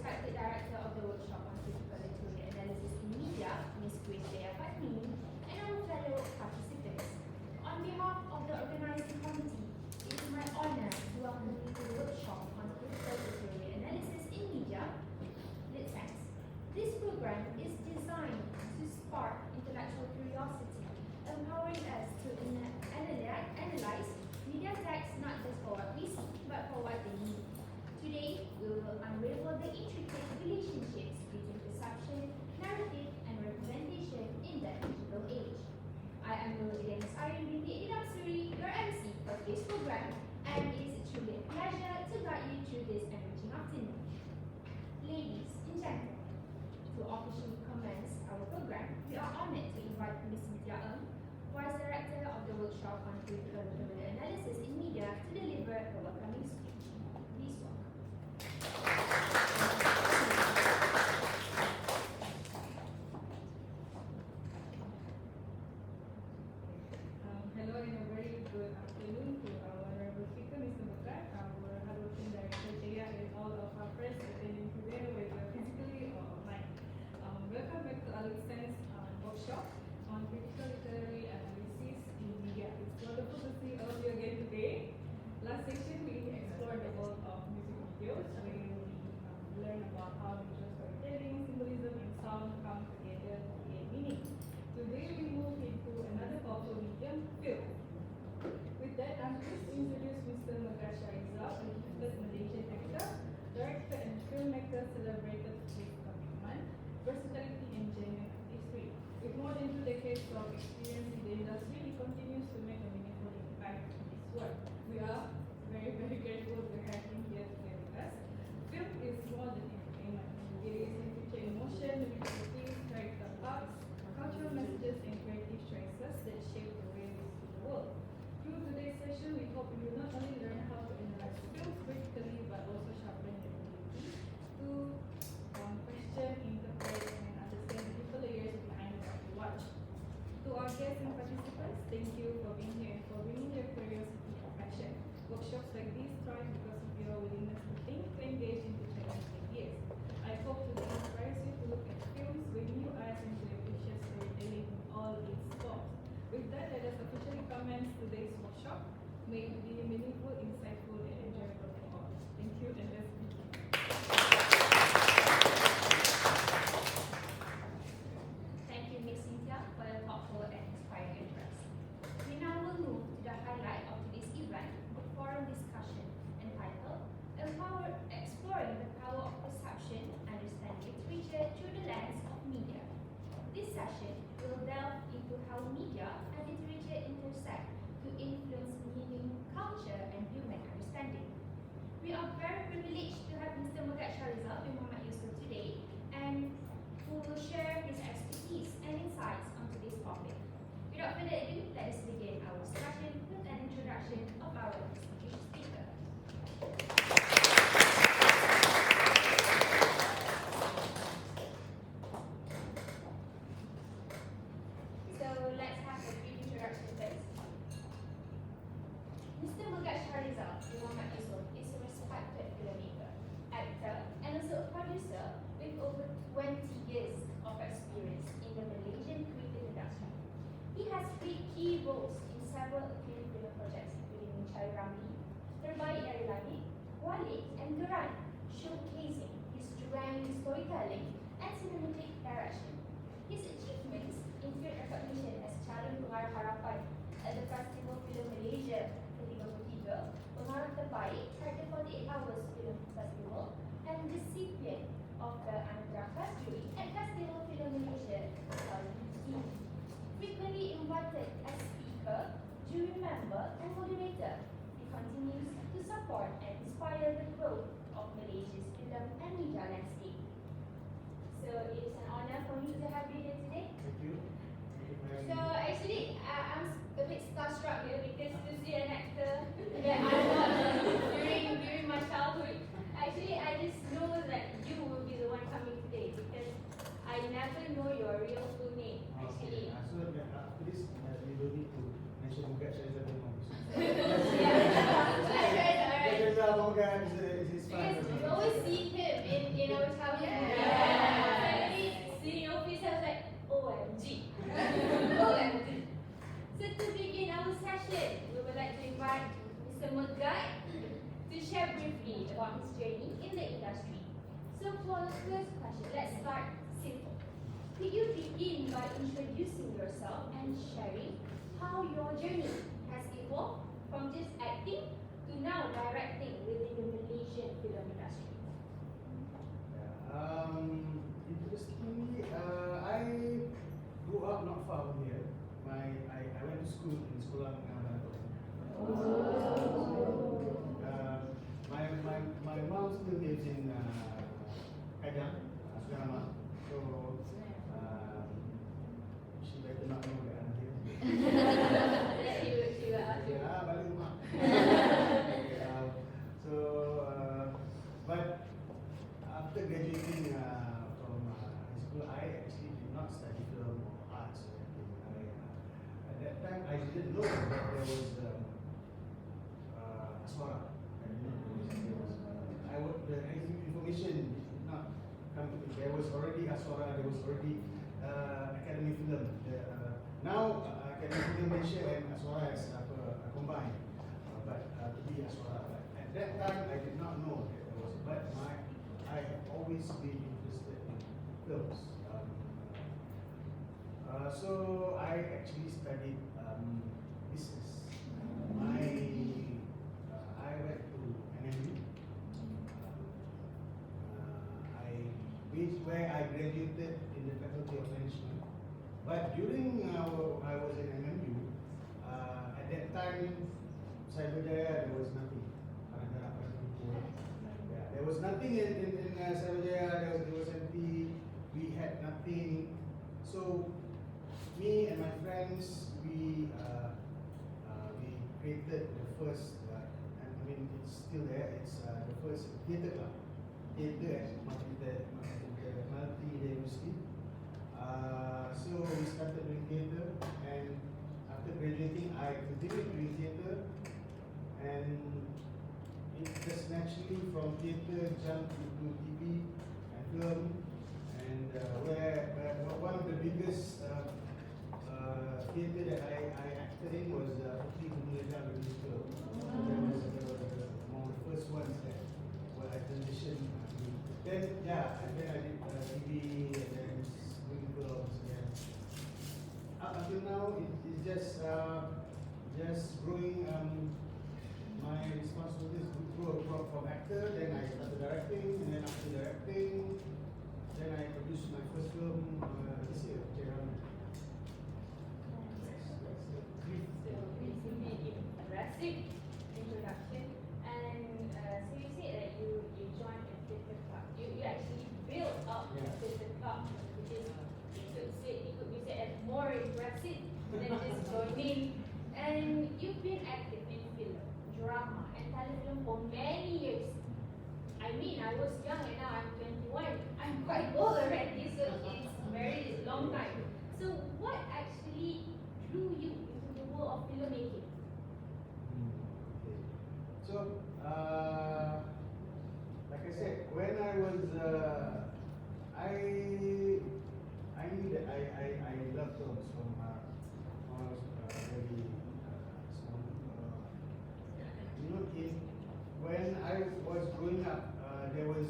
respected director of the workshop on critical literary analysis in media, Ms. Grace and our fellow participants. On behalf of the organizing committee, it is my honor to welcome you to the workshop on critical literary analysis in media, Litsense. This program is designed to spark intellectual curiosity, empowering us to analyze media texts not just for what we see, but for what they mean. Today, we will unravel the intricate relationships between perception, narrative, and representation in the digital age. I am Megat Sharizal, your MC for today's program, and it is truly a pleasure to guide you through this enriching afternoon. Ladies and gentlemen, to officially commence our program, we are honored to invite Ms. Megat, Vice Director of the Workshop on Critical Literary Analysis in Media, to deliver the welcoming speech. Please welcome. Hello and a very good afternoon to our honorable speaker, Mr. Megat, our hardworking director, Gerak, and all of our friends attending today, whether physically or online. Welcome back to our Litsense workshop on critical literary analysis in media. It's wonderful to see all of you again today. Last session we explored the world of music videos, where we learned about how visual storytelling, symbolism, and sound come together to create meaning. Today we move into another powerful medium, film. With that, I'm pleased to introduce Mr. Megat Sharizal, a gifted Malaysian actor, director, and filmmaker celebrated with commitment, versatility, and genuine artistry. With more than 2 decades of experience in the industry, he continues to make a meaningful impact in his work. We are very, very grateful to have him here today with us. Film is more than entertainment. It is in feature emotion, lyrical themes, character arcs, cultural messages, and creative choices that shape the way we see the world. Through today's session, we hope you will not only learn how to analyze films critically, but also sharpen your ability to question, interpret, and understand the deeper layers behind what you watch. To our guests and participants, thank you for being here and for bringing your curiosity and passion. Workshops like these thrive because of your willingness to think, to engage, and to challenge ideas. I hope today inspires you to look at films with new eyes and to appreciate storytelling in all its forms. With that, let us officially commence today's workshop. May it be meaningful, insightful, and enjoyable for all. Thank you, and let's begin. Thank you, Ms. Cynthia, for your thoughtful and inspiring address. We now will move to the highlight of today's event, the forum discussion entitled Exploring the Power of Perception, Understanding Literature Through the Lens of Media. This session will delve into how media and literature intersect to influence meaning, culture, and human understanding. We are very privileged to have Mr. Megat Sharizal and Muhammad Yusuf today, and who will share his expertise and insights on today's topic. Without further ado, let us begin our discussion with an introduction of our distinguished speaker. So let's have a brief introduction first. Mr. Megat Sharizal Muhammad Yusuf is a respected filmmaker, actor, and also a producer with over 20 years of experience in the Malaysian creative industry. He has played key roles in several acclaimed film projects, including Gerak Minda, Terbaik Dari Langit, Walid, and Gerak, showcasing his strength in storytelling and cinematic direction. His achievements include recognition as Calon Pengarah Harapan at the Festival Film Malaysia ke-33, Pengarah Terbaik at the 48 Hours Film Festival, and recipient of the Anugerah Class Jury at Festival Film Malaysia 2015. Frequently invited as speaker, jury member, and moderator, he continues to support and inspire the growth of Malaysia's film and media landscape. So it is an honor for me to have you here today. Thank you. So actually, I'm a bit starstruck here because to see an actor that I watched during my childhood, actually I just know that you will be the one coming today because I never know your real full name. Actually. So after this, we don't need to mention Megat Sharizal anymore. Yeah. Alright. Megat is fun. Because we always see him in our childhood movies. Yeah. Suddenly, seeing your face, I was like, OMG. OMG. So to begin our session, we would like to invite Mr. Megat to share briefly about his journey in the industry. So for the first question, let's start simple. Could you begin by introducing yourself and sharing how your journey has evolved from just acting to now directing within the Malaysian film industry? Interestingly, I grew up not far from here. I went to school in Sekolah Menengah my mom still lives in Kajang, Sukarama. So she better not know that I'm here. She will ask you. Balik rumah. So, but after graduating from high school, I actually did not study film or arts or anything. At that time, I didn't know that there was Aswara. I didn't know there was. The information did not come to me. There was already Aswara. There was already Academy Film. Now Academy Film Malaysia and Aswara has combined, but to be Aswara. But at that time, I did not know that there was. But I have always been interested in films. So I actually studied business. I went to NMU. Where I graduated in the Faculty of Management. But during I was in NMU, at that time, Cyberjaya, there was nothing. Yeah, there was nothing in Cyberjaya, there was empty, we had nothing. So, me and my friends, we created the first, it's still there, it's the first theatre club. Theatre at Multi University. So we started doing theatre, and after graduating, I continued doing theatre, and it just naturally from theatre jumped into TV and film, and where one of the biggest theatre that I acted in was Putri Kemuliaan musical. That was one of the first ones that where I transitioned. Then and then I did TV and then doing films. Yeah. Up until now, it's just growing. My responsibilities grew from actor. Then I started directing, and then after directing, then I produced my first film this year, Gerak Minda. So it's indeed impressive introduction. And so you said that you joined a theatre club. You actually built up a theatre club, which is it could be said as more impressive than just joining. And you've been active in film, drama, and telefilm for many years. I mean, I was young and now I'm 21. I'm quite old already, so it's very long time. So what actually drew you into the world of filmmaking? So, like I said, when I was, I knew that I love films from when I was very small. When I was growing up, there was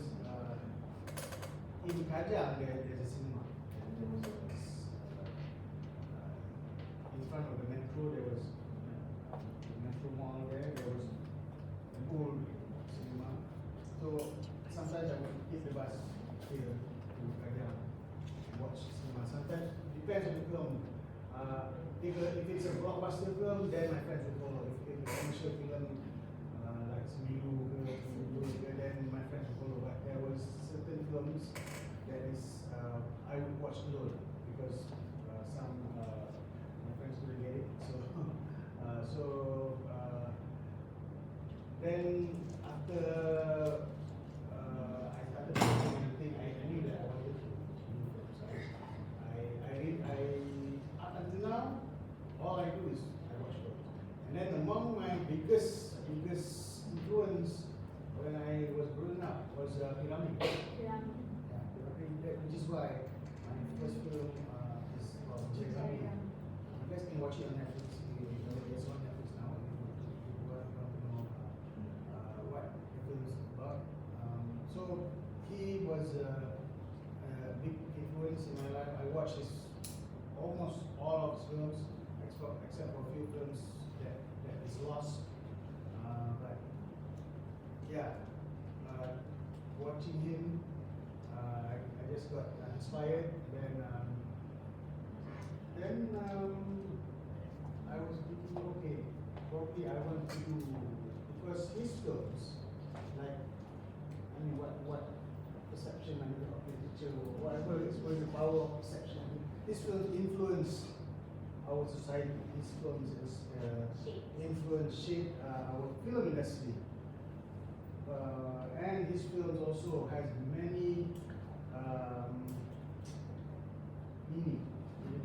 in Kajang there's a cinema. And there was in front of the metro there was the metro mall there was an old cinema. So sometimes I would take the bus here to Kajang and watch cinema. Sometimes depends on the film. If it's a blockbuster film, then my friends will follow. If it's a commercial film like Sembilu, then my friends will follow. But there was certain films that is I would watch alone because some my friends couldn't get it. So then after I started doing anything, I knew that I wanted to do films. Up until now, all I do is I watch films. And then among my biggest influence was a big influence in my life. I watched almost all of his films, except for a few films that is lost. But yeah, watching him, I just got inspired. Then I was thinking, okay, probably I want to do, because his films, like, I mean, what perception I mean, of literature, or whatever is going the power of perception. I mean, his films influence our society. His films shape our film industry. And his films also has many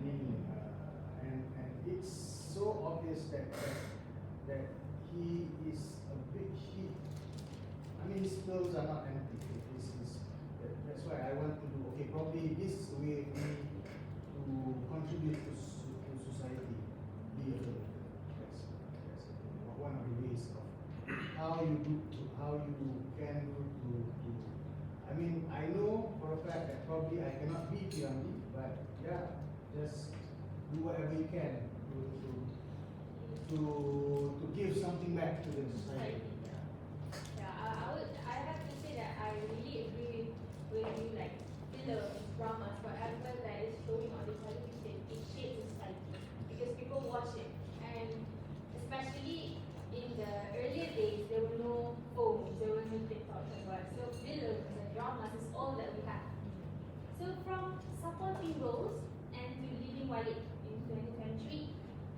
meaning, and it's so obvious that he is a big hit. I mean, his films are not empty. That's why I want to do. Okay, probably this is the way for me to contribute to society. Be a filmmaker. That's one of the ways of how you can do to. I mean, I know for a fact that probably I cannot be beyond it, but yeah, just do whatever you can to give something back to the society. I have to say that I really agree with you, like films, dramas, whatever that is showing on the television, it shapes society because people watch it, and especially in the earlier days, there were no phones, there were no TikToks and what. So films and dramas is all that we have. So from supporting roles and to leading Walid in 2023,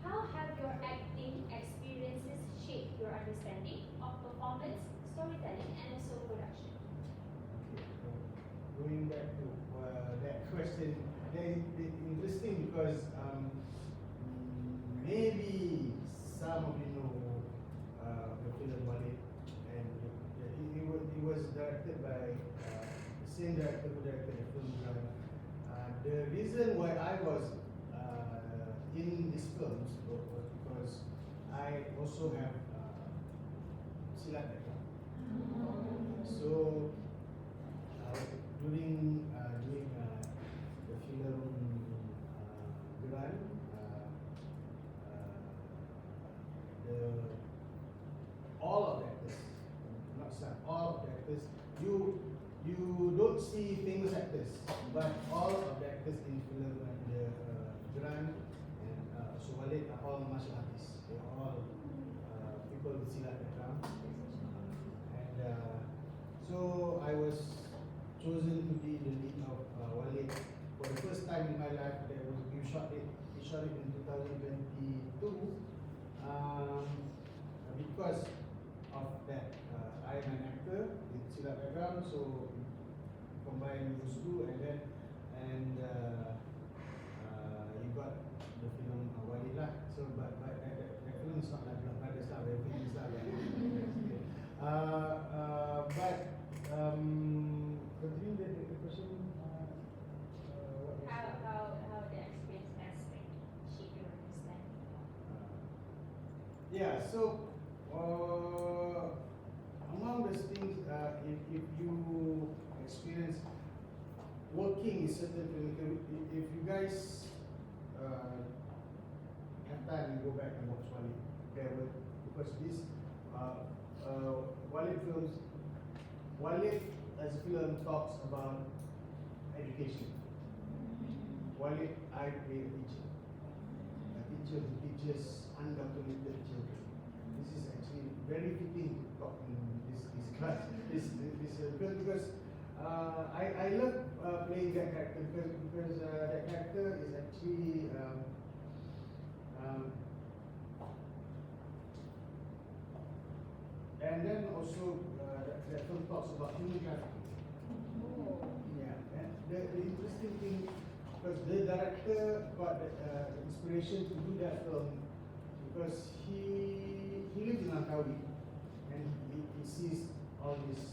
how have your acting experiences shaped your understanding of performance, storytelling, and also production? Okay, so going back to that question, it's interesting because maybe some of you know the film Walid, and it was directed by the same director who directed the film Gerak. The reason why I was in these films was because I also have silat background. So during the film Gerak, all of the actors, not some, all of the actors, you don't see famous actors, but all of the actors in film Gerak and Walid are all martial artists. They are all people with silat background. And so I was chosen to be the lead of Walid for the first time in my life. We shot it in 2022. Because of that, I am an actor with silat background, so combine those two, and you got the film Walid lah. So, but that film is not like Blood Brothers lah. Everything is not like. Continuing the question. How the experience has shaped your understanding? Yeah. So. Among those things, if you experience working in certain filmmaker, if you guys have time, you go back and watch Walid. Because this Walid films, Walid as a film talks about education. Walid, I play a teacher who teaches undocumented children. This is actually very fitting to talk in this class, this film, because I love playing that character because that character is actually and then also that film talks about human trafficking. Yeah, and the interesting thing, because the director got the inspiration to do that film because he lives in Langkawi and he sees all these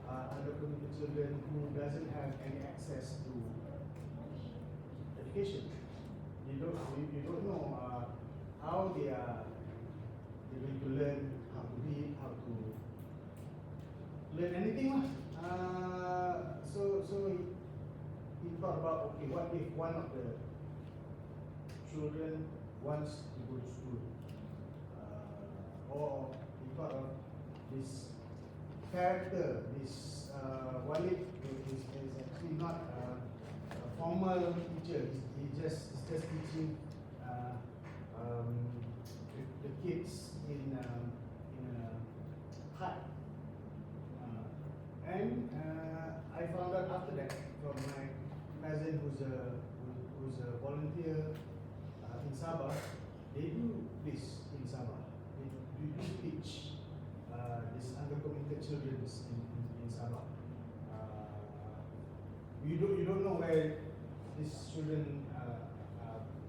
underprivileged children who doesn't have any access to education. You don't know how they're going to learn how to read, how to learn anything. he thought about, okay, what if one of the children wants to go to school, or he thought of this character, this Walid is actually not a formal teacher. He's just teaching the kids in a hut. And I found out after that from my cousin who's a volunteer in Sabah. They do this in Sabah. They do teach these undercommitted children in Sabah. You don't know where these children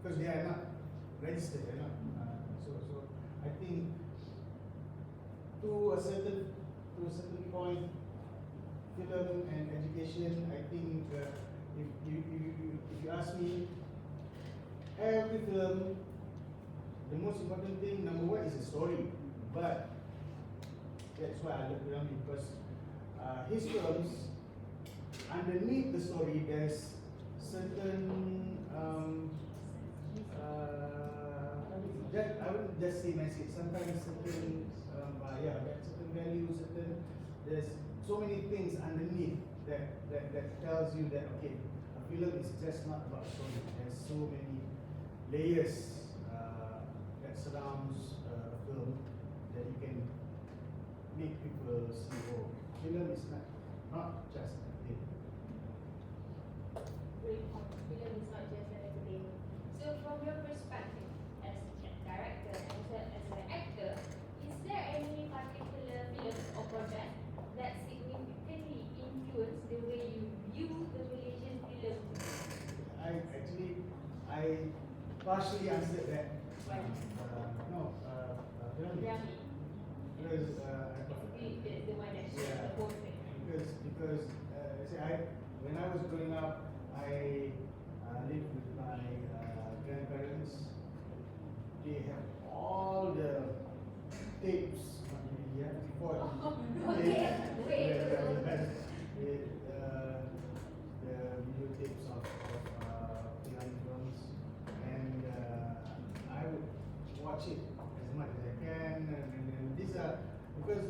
because they are not registered. They're not. So I think to a certain point, film and education, I think if you ask me, every film, the most important thing, number one, is a story. But that's why I love film, because his films, underneath the story, there's certain I wouldn't just say message. Sometimes certain certain values, there's so many things underneath that tells you that okay, a film is just not about story. There's so many layers that surrounds a film that you can make people see. Oh, film is not just a film. Great point. Film is not just entertainment. So, from your perspective as a director and as an actor, is there any particular film or project that significantly influenced the way you view the Malaysian film? I partially answered that. Why? Film. Yummy. Because Basically, the one that shows the whole thing. because when I was growing up, I lived with my grandparents. They have all the tapes. Before Okay, wait. the videotapes of Penang films, and I would watch it as much as I can. And these are because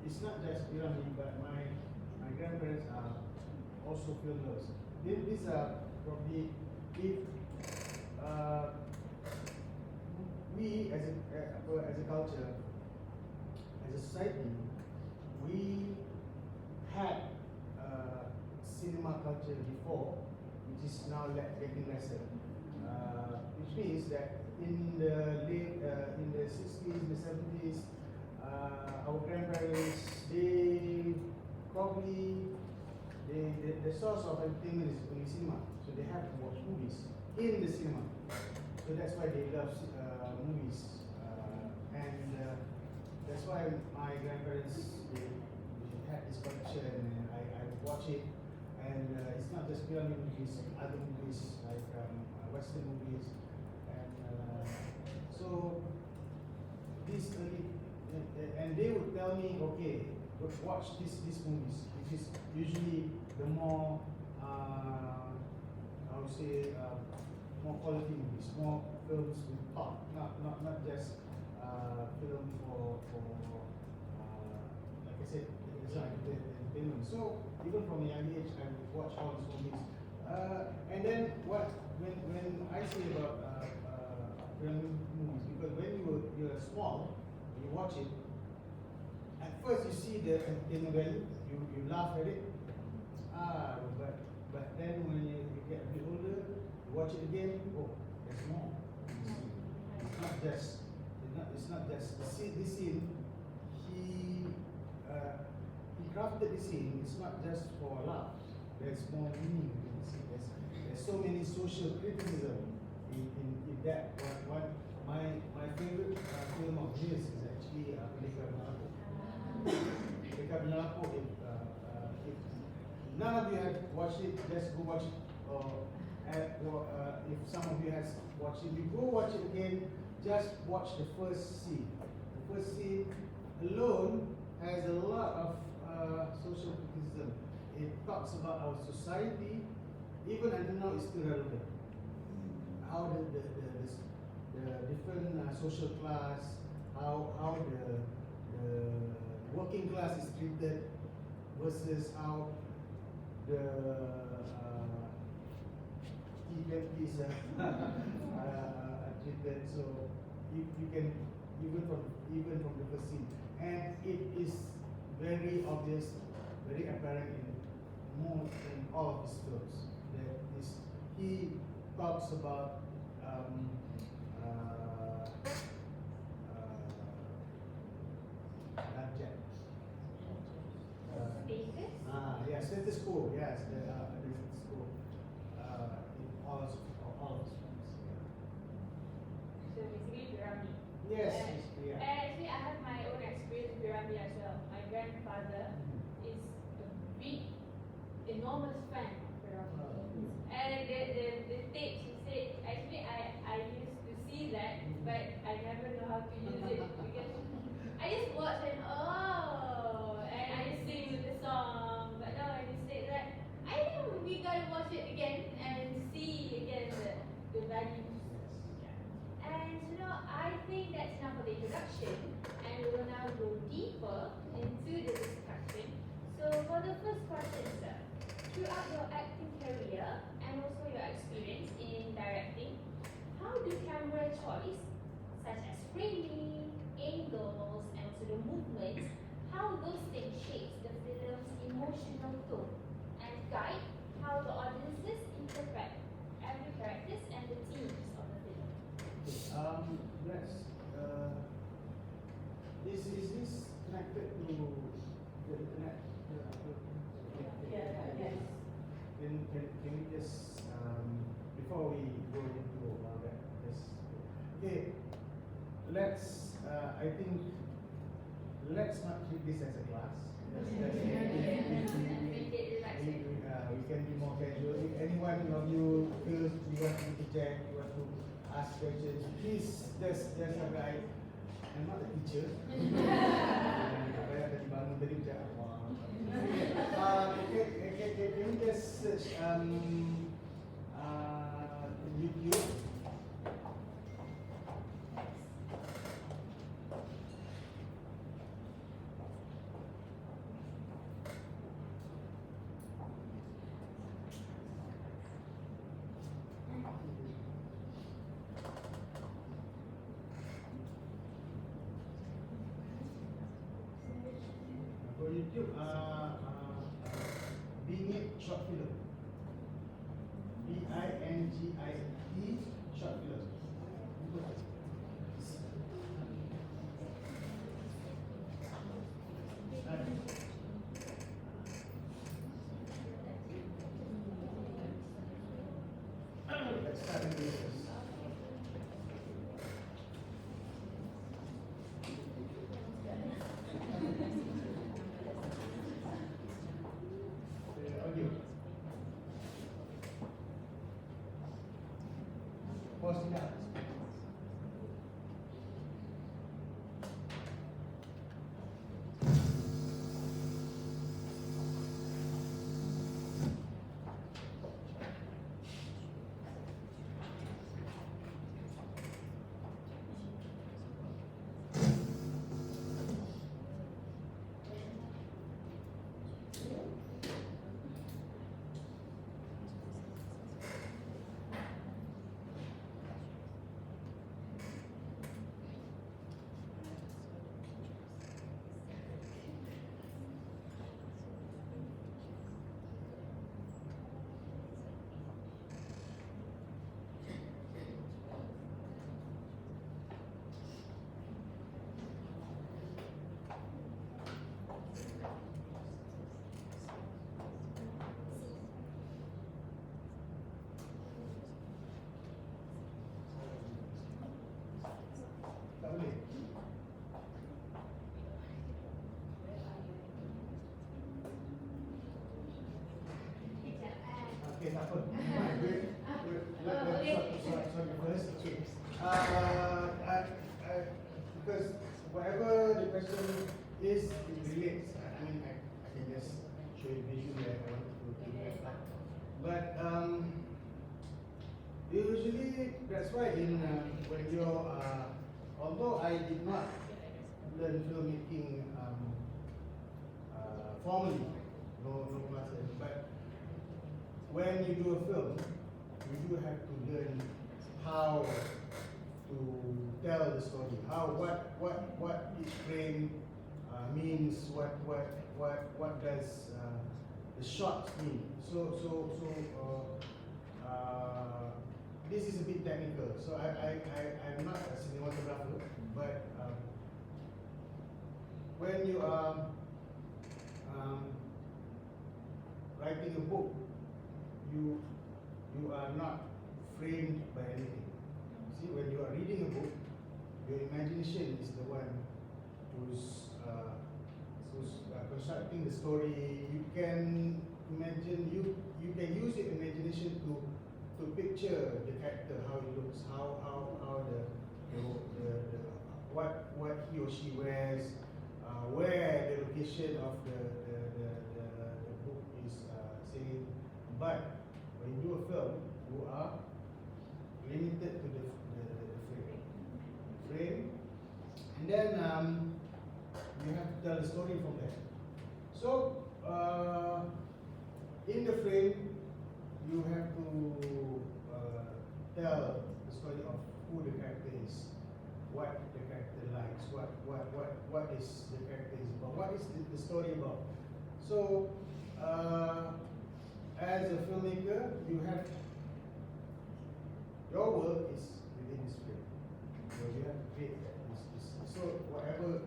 it's not just Irani, but my grandparents are also filmmakers. These are probably if we as a culture, as a society, we had cinema culture before, which is now getting lesser. Which means that in the late in the 60s, the 70s, our grandparents, they probably the source of entertainment is only cinema, so they have to watch movies in the cinema. So that's why they love movies, and that's why my grandparents they had this collection, and I would watch it. And it's not just Iranian movies, other movies like Western movies, and so this early, and they would tell me, okay, watch these movies, which is usually the more I would say more quality movies, more films with thought, not just film for like I said, it's not entertainment. So even from a young age, I would watch all these movies. And then when I say about film movies, because when you're small, you watch it. At first you see the entertainment value, you laugh at it. But then when you get a bit older, you watch it again. Oh, there's more. You see. It's not just this scene. He crafted this scene. It's not just for a laugh. There's more meaning in this scene. There's so many social criticism in that. My favorite film of his is actually Gerak Minda. Gerak Minda, if none of you have watched it, just go watch it. If some of you has watched it, you go watch it again. Just watch the first scene. The first scene alone has a lot of social criticism. It talks about our society, even until now it's still relevant. How the different social class, how the working class is treated versus how the T20s are treated. So you can even from the first scene, and it is very obvious, very apparent in all of his films that he talks about abject. Status? Yeah, status quo. Yes, the status quo. In all of his films. So basically pyramid. Yes. And Yeah. actually I have my own experience with pyramid as well. My grandfather is a big, enormous fan of pyramid. And the tapes he said, actually I used to see that, but I never know how to use it because I just watch and and I just sing with the song. But no, and he said that I think we gotta watch it again and see again the values. And I think that's enough for the introduction, and we will now go deeper into the discussion. So for the first question, sir, throughout your acting career and also your experience in directing, how do camera choice, such as framing, angles, and also the movements, how those things shape the film's emotional tone and guide how the audiences interpret every characters and the themes of the film? Yes. Is this connected to the internet? Yes. Can we just before we go into all that, okay? Let's I think let's not treat this as a class. We can be more casual. If anyone of you feels you want to interject, you want to ask questions, please, there's a guy. I'm not a teacher. Saya tadi bangun tadi macam can you just search YouTube? For YouTube, Being It short film. BINGIT short film. Let's start in this. Audio. Pause tidak. Tak boleh. Okay, tak apa. Sorry first. Because whatever the question is, it relates. I mean, I that's why in when you're although I did not learn filmmaking formally, no classes, but when you do a film, you do have to learn how to tell the story, what each frame means, what does the shot mean. This is a bit technical, so I'm not a cinematographer, but when you are writing a book, you are not framed by anything. See, when you are reading a book, your imagination is the one who's constructing the story. You can imagine, you can use your imagination to picture the character, how it looks, how the what he or she wears, where the location of the book is saying. But when you do a film, you are limited to the frame, and then you have to tell the story from there. So in the frame, you have to tell the story of who the character is, what the character likes, what is the character is about, what is the story about. So as a filmmaker, you have your work is within this frame. So you have to create that. So whatever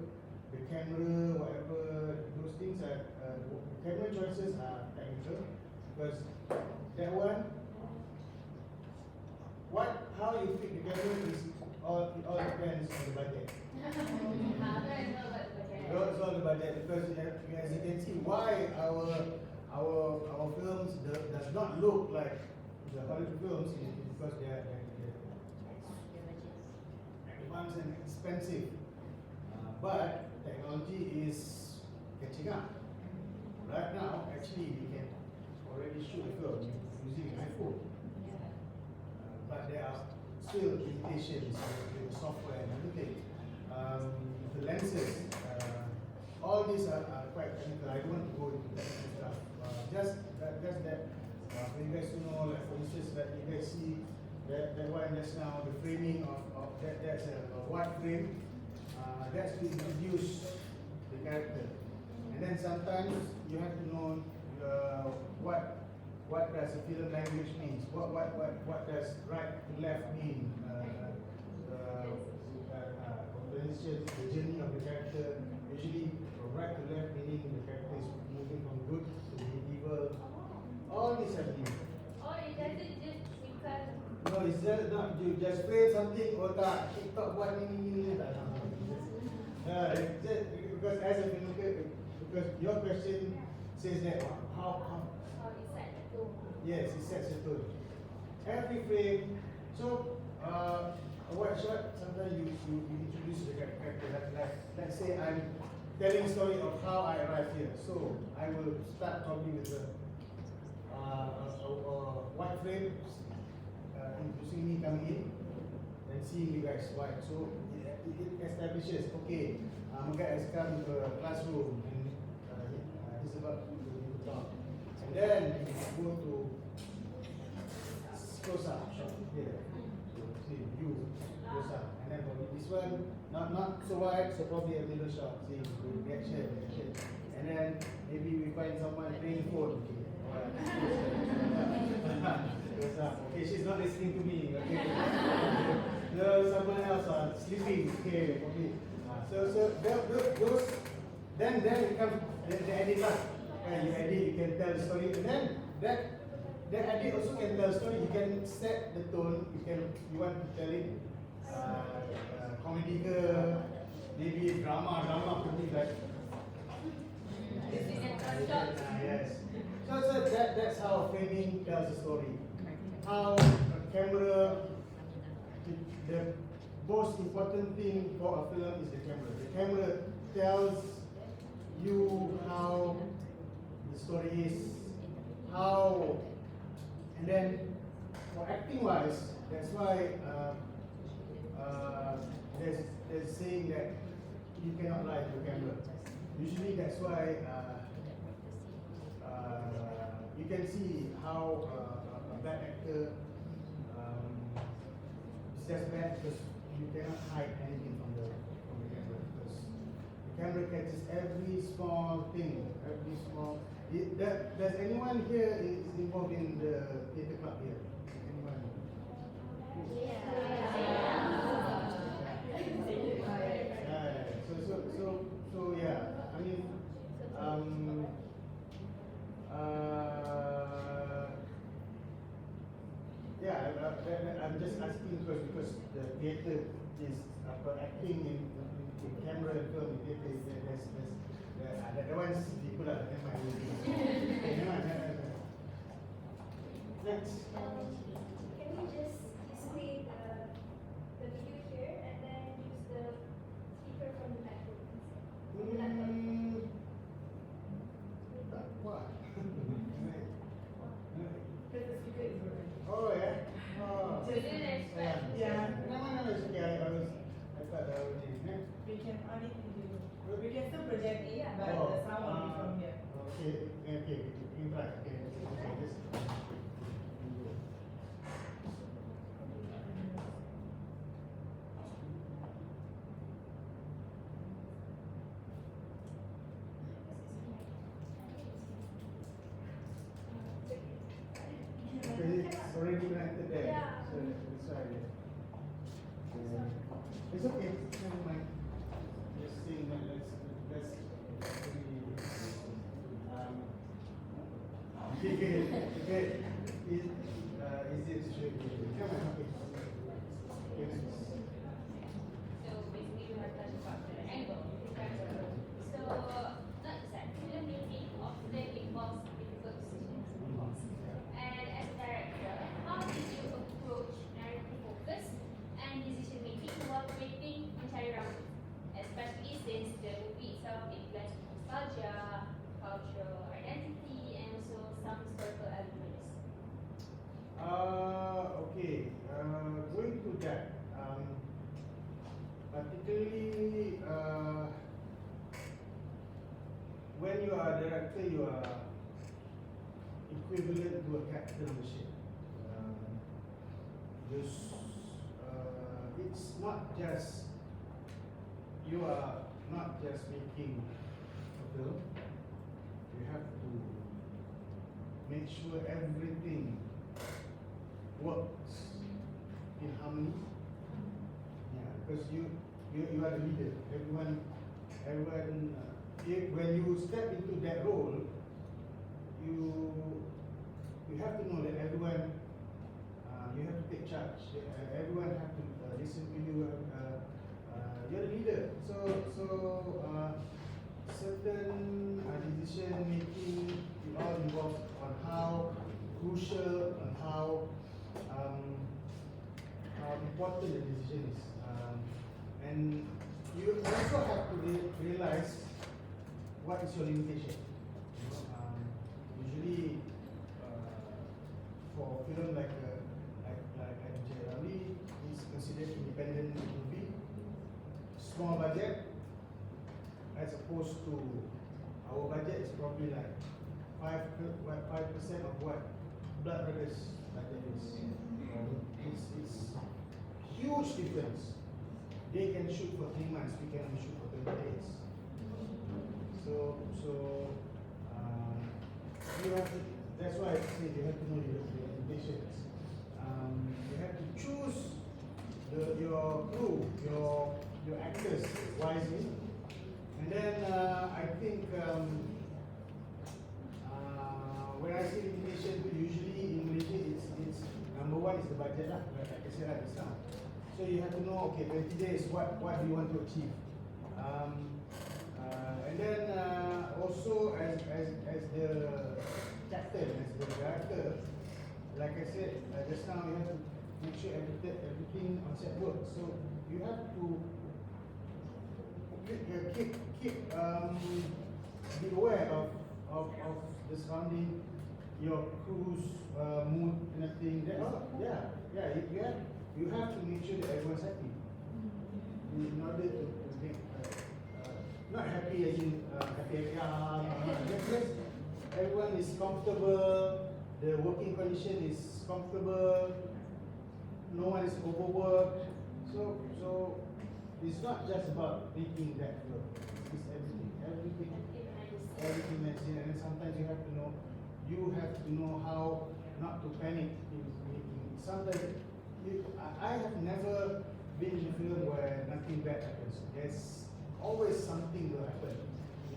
the camera, whatever those things are, camera choices are technical, because that one, how you fit the camera is all depends on the budget. It's all the budget, because as you can see, why our films does not look like the Hollywood films is because they are advanced and expensive. But technology is catching up. Right now, actually, we can already shoot a film using an iPhone. But there are still limitations with the software and everything. The lenses, all these are quite technical. I don't want to go into technical stuff. Just that for you guys to know, like for instance, that you guys see that one just now, the framing of that's a wide frame. That's to introduce the character. And then sometimes you have to know what does the film language means? What does right to left mean? The journey of the character. Usually, from right to left meaning the character is moving from good to evil. All these are new. Or it doesn't just because. No, it's just not you just frame something or tak TikTok buat ni tak sama. Because as a filmmaker, because your question says that how It sets the tone. yes, it sets the tone. Every frame. So a white shot, sometimes you introduce the character. Like let's say I'm telling a story of how I arrived here. So I will start probably with a white frame, introducing me coming in, and seeing you guys white. So it establishes, okay, Megat has come to a classroom and he's about to talk. And then you go to close up shot here. See you close up. And then probably this one, not so wide, so probably a middle shot. See, reaction. And then maybe we find someone playing phone. Okay, she's not listening to me. Okay. No, someone else sleeping. Okay, okay. So those then it comes the edit lah. You edit, you can tell the story, and then that edit also can tell the story. You can set the tone. You want to tell it comedy ke, maybe drama could be like. Yes. So that's how framing tells a story. How a camera, the most important thing for a film is the camera. The camera tells you how the story is, and then for acting wise, that's why there's saying that you cannot lie to the camera. Usually that's why you can see how a bad actor is just bad because you cannot hide anything from the camera, because the camera catches every small thing, every small. Does anyone here is involved in the theatre club here? Anyone? So yeah, I mean, yeah, I'm just asking because the theatre is acting in camera and film. That one's sequel lah. Next. Can we just display the video here and then use the speaker from the MacBook instead? What? Because the speaker is working. Oh yeah. Oh. So then it's Yeah. No, it's okay. I thought that was it. We can only video. We can still project it, but Oh, the sound will be from here. Okay. You try. Okay. Just. It's already connected there. Yeah. So that's why. It's okay. Never mind. Just saying that let's okay. Is it straight? Come on. Okay. Okay. Next. So basically we have touched about the angle, camera. So not just that, filmmaking often involves difficult decisions. And as a director, how did you approach narrative focus and decision making while creating Mencari Rambut? Especially since the movie itself it blends nostalgia, cultural identity, and also some historical elements. Okay. Going to that. Particularly when you are a director, you are equivalent to a captain of the ship. It's not just, you are not just making a film. You have to make sure everything works in harmony. Yeah, because you are the leader. Everyone. When you step into that role, you have to know that everyone. You have to take charge. Everyone have to listen to you. You're the leader. So certain decision making it all involves on how crucial and how important the decision is. And you also have to realize what is your limitation. Usually, for film like Jeremy is considered independent movie, small budget, as opposed to our budget is probably like 5% of what Blood Brothers budget is. It's huge difference. They can shoot for 3 months, we can only shoot for 20 days. So you have to, that's why I say you have to know your limitations. You have to choose your crew, your actors wisely. And then I think when I say limitation, usually in Malaysia it's number one is the budget lah, like I said at the start. So you have to know, okay, 20 days, what do you want to achieve? And then also as the captain, as the director, like I said just now, you have to make sure everything on set works. So you have to keep be aware of the surrounding. your crew's mood and everything. That, oh, you have to make sure that everyone's happy. In order to make not happy as in happy, yes, everyone is comfortable, the working condition is comfortable, no one is overworked. So it's not just about making that film. It's everything that's in, and then sometimes you have to know how not to panic in making. Sometimes I have never been in a film where nothing bad happens. There's always something will happen.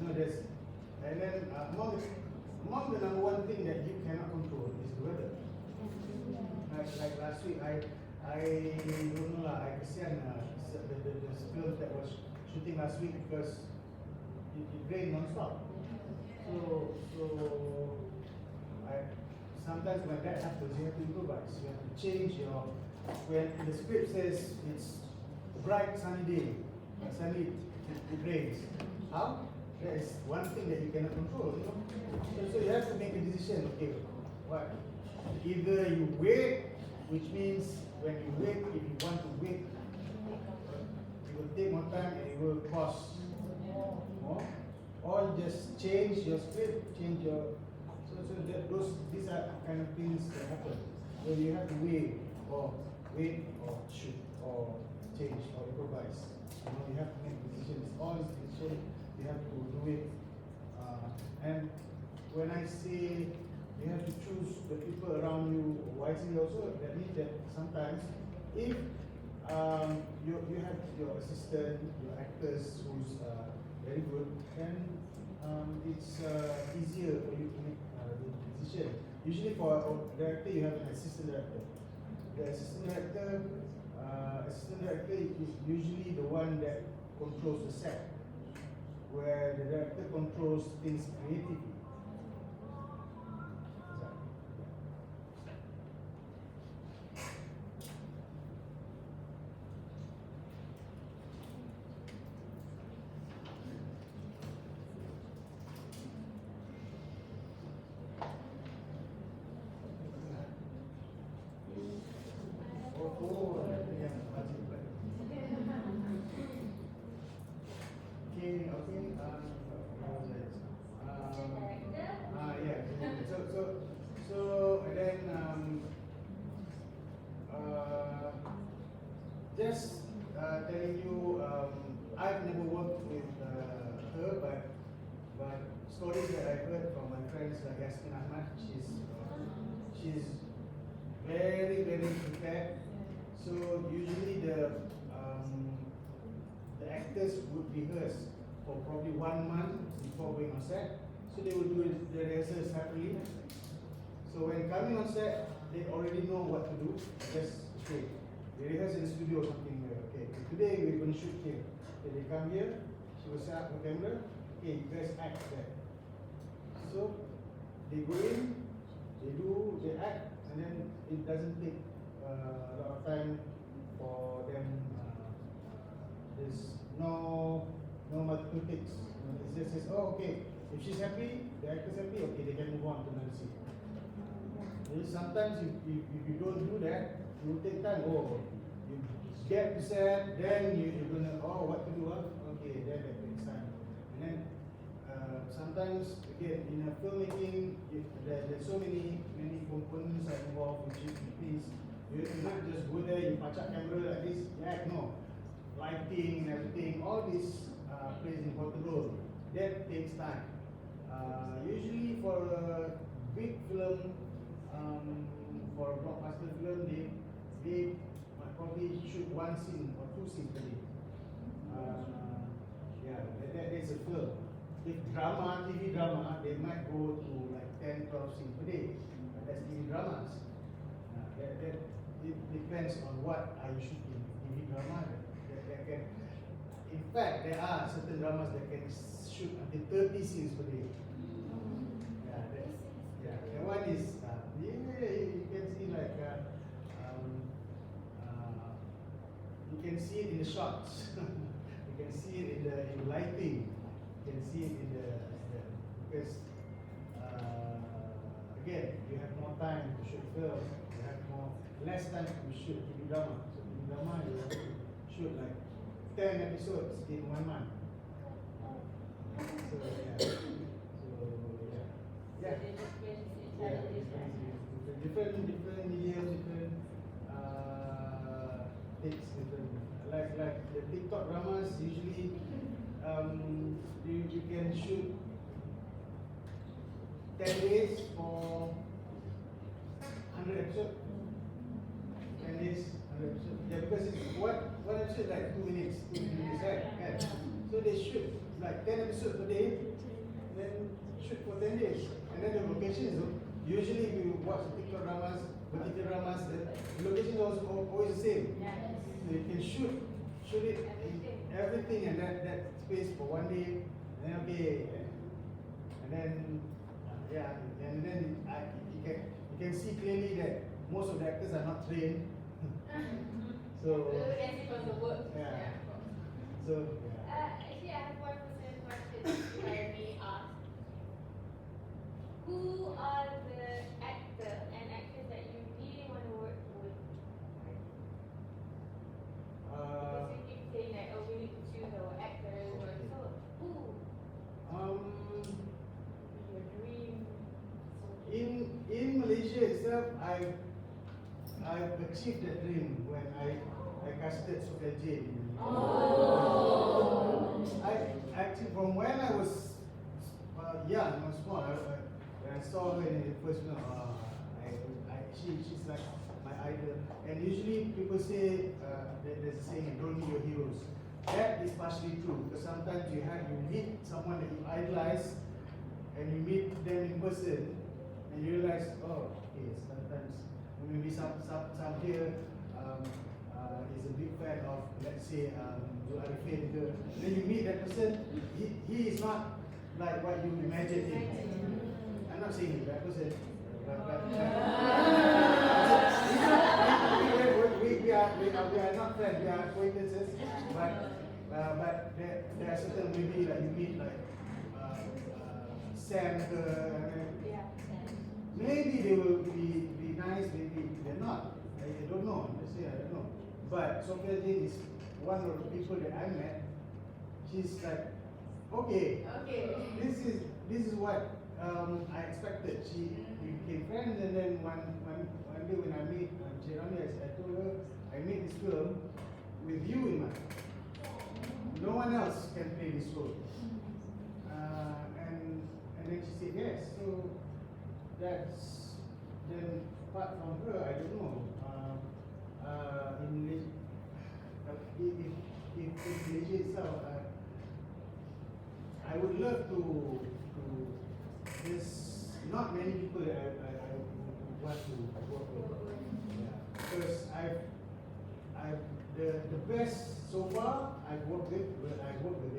And then among the number one thing that you cannot control is the weather. Like last week, I don't know lah. I kesian the film that was shooting last week because it rained non-stop. So sometimes when that happens, you have to improvise. You have to change your. When the script says it's bright sunny day, suddenly it rains. How? That is one thing that you cannot control. So you have to make a decision. Okay, what? Either you wait, which means when you wait, if you want to wait, it will take more time and it will cost more. Or just change your script, change your. These are kind of things that happen. So you have to wait or shoot or change or improvise. You have to make decisions. All these decisions you have to do it. And when I say you have to choose the people around you wisely, also that means that sometimes if you have your assistant, your actors who's very good, then it's easier for you to make the decision. Usually for a director, you have an assistant director. The assistant director is usually the one that controls the set, where the director controls things creatively. Just telling you, I've never worked with her, but stories that I heard from my friends like Yasmin Ahmad, she's very, very prepared. So usually the actors would rehearse for probably 1 month before going on set. So they would do the rehearsals separately. So when coming on set, they already know what to do. Just okay. They rehearse in the studio or something. Okay, today we're going to shoot here. Okay, they come here, she will set up the camera. Okay, you guys act there. So they go in, they act, and then it doesn't take a lot of time for them. There's no multiple takes. It just says, oh, okay, if she's happy, the actor's happy, okay, they can move on to another scene. Sometimes if you don't do that, it will take time. Oh, you get to set, then you're gonna, what to do? Okay, then that takes time. And then sometimes again in a filmmaking, there's so many components are involved, which is things. You not just go there, you patch up camera like this. Yeah, no, lighting and everything. All this plays an important role. That takes time. Usually for a big film. For a blockbuster film, they might probably shoot 1 scene or 2 scenes per day. That is a film. If drama, TV drama, they might go to like 10, 12 scenes per day. That's TV dramas. It depends on what are you shooting. TV drama that can, in fact, there are certain dramas that can shoot until 30 scenes per day. That one is. You can see like you can see it in the shots. You can see it in the lighting. You can see it in the because again time to shoot film, you have less time to shoot TV drama. So TV drama you have to shoot like 10 episodes in 1 month. So yeah. Yeah. Yeah. Different medium, different takes different. Like the TikTok dramas usually you can shoot 10 days for 100 episodes. 10 days, 100 episodes. Yeah, because it's one episode like 2 minutes, right? Yeah. So they shoot like 10 episodes per day, then shoot for 10 days. And then the location is usually if you watch the TikTok dramas, vertical dramas, the location is also always the same. So you can shoot it everything in that space for 1 day, and then okay, and then yeah, and then you can see clearly that most of the actors are not trained. So yeah. So Actually, I have one personal question, if I may ask. Who are the actor and actress that you really want to work with? Because you keep saying like, oh, we need to choose our actors. So, who? Your dream. In Malaysia itself, I've achieved that dream when I casted Sophia Jane. I actually from when I was young, I was small. When I saw her in the first film, she's like my idol. And usually people say there's a saying, don't meet your heroes. That is partially true because sometimes you meet someone that you idolize, and you meet them in person, and you realize, oh, okay, sometimes maybe some here is a big fan of, let's say, Arifin. Then you meet that person, he is not like what you imagine him. I'm not saying he's a bad person, but we are not friends, we are acquaintances, but there are certain, maybe like you meet like Sam, maybe they will be nice, maybe they're not. I don't know, let's say I don't know. But Sophia Jane is one of the people that I met. She's like, okay. This is what I expected. We became friends, and then one day when I meet Jeremy, I told her, I made this film with you in mind. No one else can play this role. And then she said yes. So that's, then apart from her, I don't know. In Malaysia itself, I would love to there's not many people that I want to work with. Yeah. Because the best so far I've worked with Beto. I worked with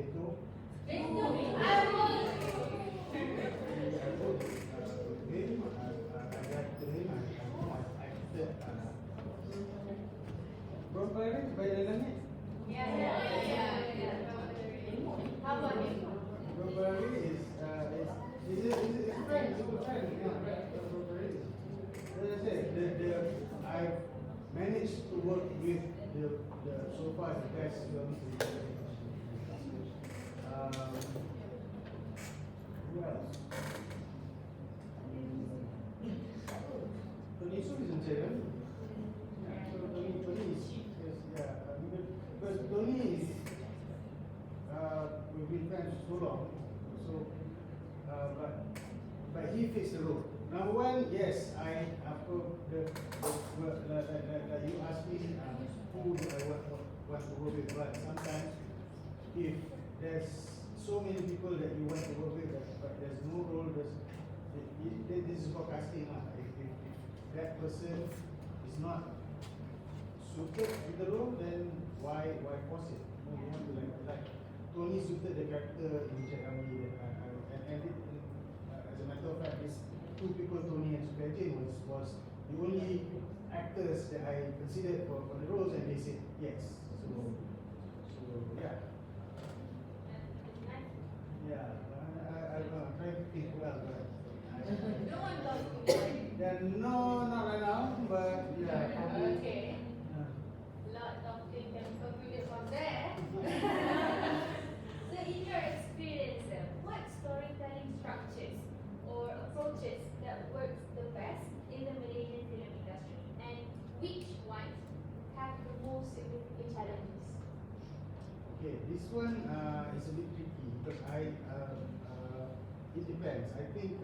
him, I got to him, I acted Berapa hari bayar langit? How about you? Berapa hari is a friend, it's a good friend. As I said, I've managed to work with the so far the best films. Who else? Tony Su is in Thailand. Yeah, so Tony is, yes, yeah. Because Tony is, we've been friends for so long, so, but he fits the role. Number one, yes, after you asked me who do I want to work with, but sometimes if there's so many people that you want to work with, but there's no role, this is for casting. If that person is not suited with the role, then why force it? You have to like Tony suited the character in Gerak Minda, and as a matter of fact, these two people, Tony and Sophia Jane, was the only actors that I considered for the roles, and they said yes. So yeah. Yeah, I'm trying to think well, but No one loves you. Yeah, no, not right now, but yeah, probably. Okay. Uh, Lot of things can be concluded from there. So in your experience, what storytelling structures or approaches that works the best in the Malaysian film industry, and which ones have the most significant challenges? Okay, this one is a bit tricky because it depends. I think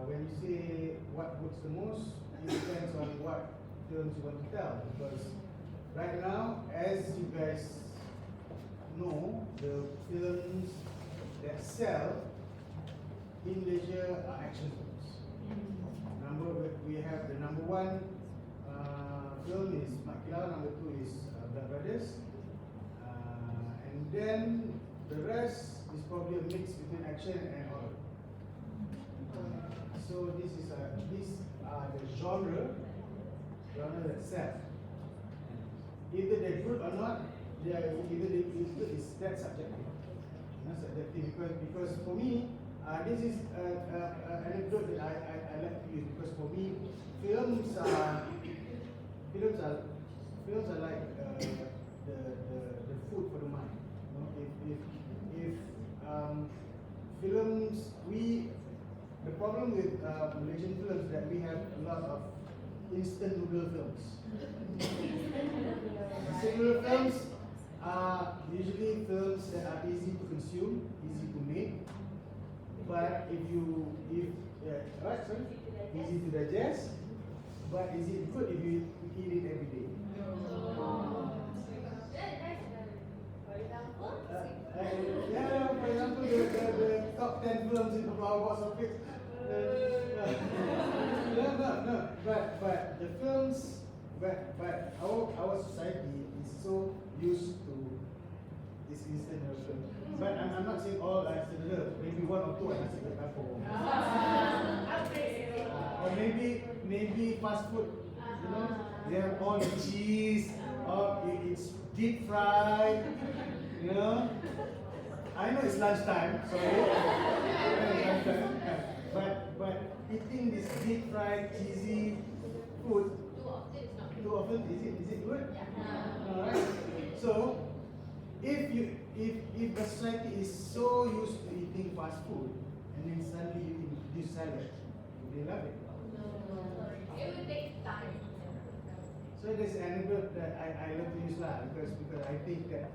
when you say what works the most, it depends on what films you want to tell. Because right now, as you guys know, the films that sell in Malaysia are action films. We have the number one film is Makila, number two is Blood Brothers. And then the rest is probably a mix between action and horror. So these are the genre that sell. Either they're good or not, it's that subjective. Not subjective because for me, this is an anecdote that I like to use because for me, films are like the food for the mind. You know, if films, the problem with Malaysian films is that we have a lot of instant noodle films. Instant noodle films are usually films that are easy to consume, easy to make. But easy to digest. But is it good if you eat it every day? For example, Yeah, for example, the top 10 films in the flower box office. No. But the films, but our society is so used to this instant noodle. But I'm not saying all are instant noodle. Maybe one or two are nasi goreng kampung. Or maybe fast food. You know, they have all the cheese, or it's deep fried. You know, I know it's lunchtime, sorry. But eating this deep fried cheesy food too often, is it good? Yeah. Alright. So if the society is so used to eating fast food and then suddenly you introduce salad, they love it. It will take time. So there's an anecdote that I love to use because I think that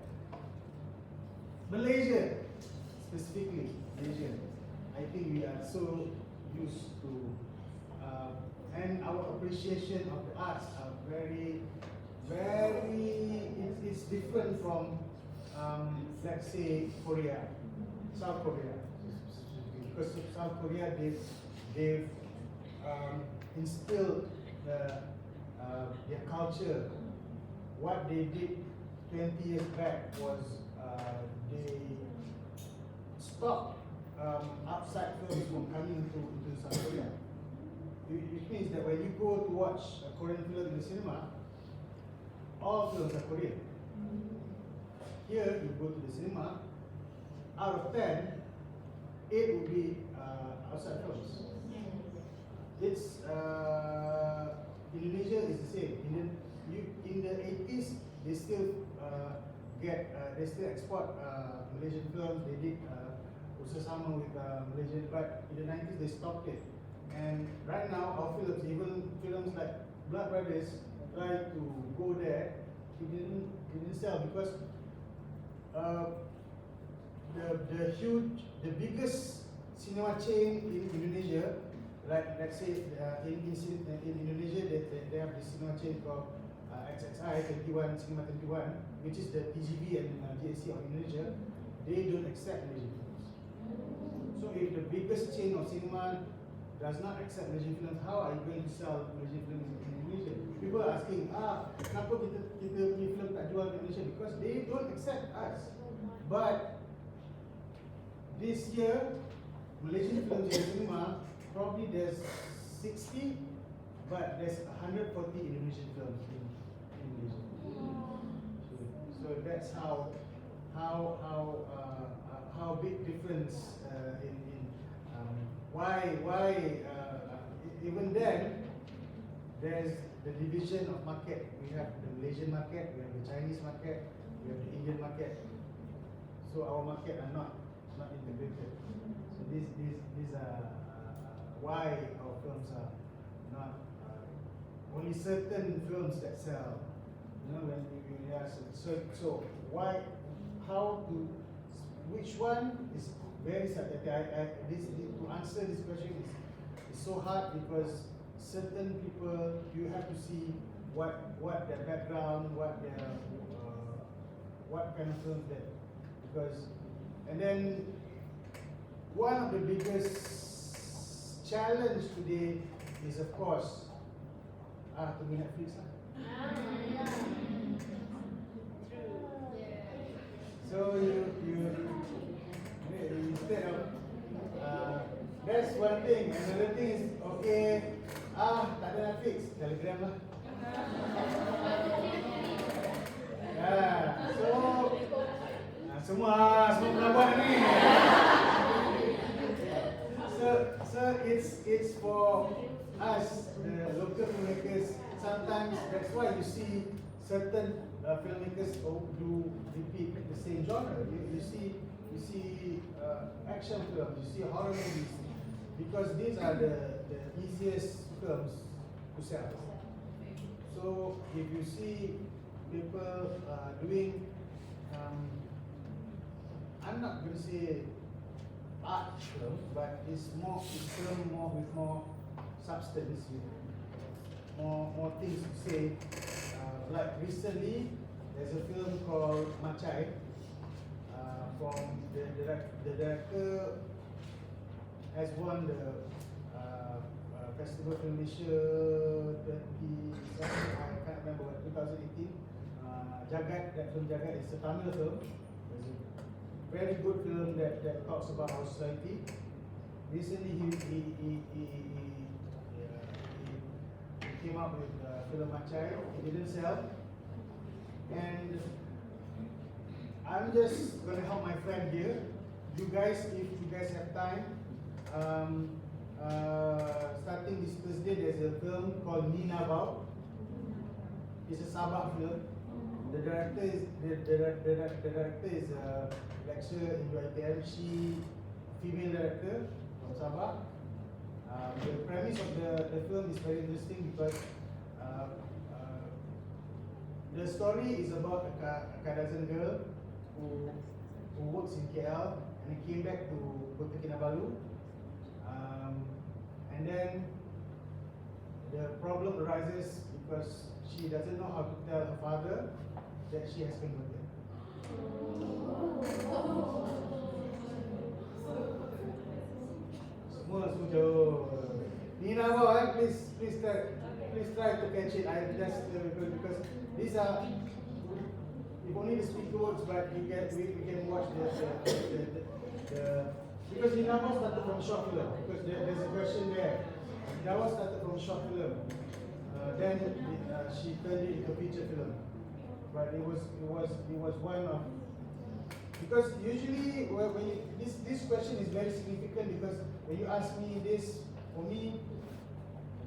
Malaysia, specifically Malaysia, I think we are so used to, and our appreciation of the arts are very, it's different from, let's say, Korea, South Korea, because South Korea, they've instilled their culture. What they did 20 years back was they stopped outside films from coming into South Korea. Which means that when you go to watch a Korean film in the cinema, all films are Korean. Here, you go to the cinema, out of 10, 8 would be outside films. It's Indonesia is the same. In the 80s, they still export Malaysian films. They did bersama with Malaysian, but in the 90s they stopped it. And right now, our films, even films like Blood Brothers, try to go there. It didn't sell because the biggest cinema chain in Indonesia, like let's say in Indonesia they have this cinema chain called XXI 21 Cinema 21, which is the TGV and GSC of Indonesia. They don't accept Malaysian films. So if the biggest chain of cinema does not accept Malaysian films, how are you going to sell Malaysian films in Indonesia? People are asking, kenapa kita punya film tak jual di Indonesia? Because they don't accept us. But this year, Malaysian films in cinema, probably there's 60, but there's 140 Indonesian films in Malaysia. So that's how big difference in why even then, there's the division of market. We have the Malaysian market, we have the Chinese market, we have the Indian market. So our market are not integrated. So these are why our films are not only certain films that sell. You know, when you ask, so why, how to, which one is very subjective. To answer this question is so hard because certain people, you have to see what their background, what kind of films that, because, and then one of the biggest challenge today is, of course, to be Netflix. So you instead of that's one thing. Another thing is, okay, tak ada Netflix, Telegram lah. So semua pelabuhan ni. So it's for us, the local filmmakers. Sometimes that's why you see certain filmmakers do repeat the same genre. You see action films, you see horror movies, because these are the easiest films to sell. So if you see people doing, I'm not going to say art film, but it's film more with more substance, more things to say. Like recently, there's a film called Machai. From the director has won the Festival Film Malaysia 20, I can't remember what, 2018. Jagat, that film Jagat is a Tamil film. It's a very good film that talks about our society. Recently he came up with film Machai. It didn't sell, and I'm just going to help my friend here. You guys, if you guys have time, starting this Thursday, there's a film called Nina Bao. It's a Sabah film. The director is a lecturer in UiTM. She, female director from Sabah. The premise of the film is very interesting because the story is about a Kadazan girl who works in KL and came back to Kota Kinabalu, and then the problem arises because she doesn't know how to tell her father that she has converted. Semua setuju. Nina, please try to catch it. I just because these are. If only the speaker works, but we can watch the because Ninawa started from short film, because there's a question there. Ninawa started from short film, then she turned it into feature film, but it was one of, because usually when you, this question is very significant, because when you ask me this, for me,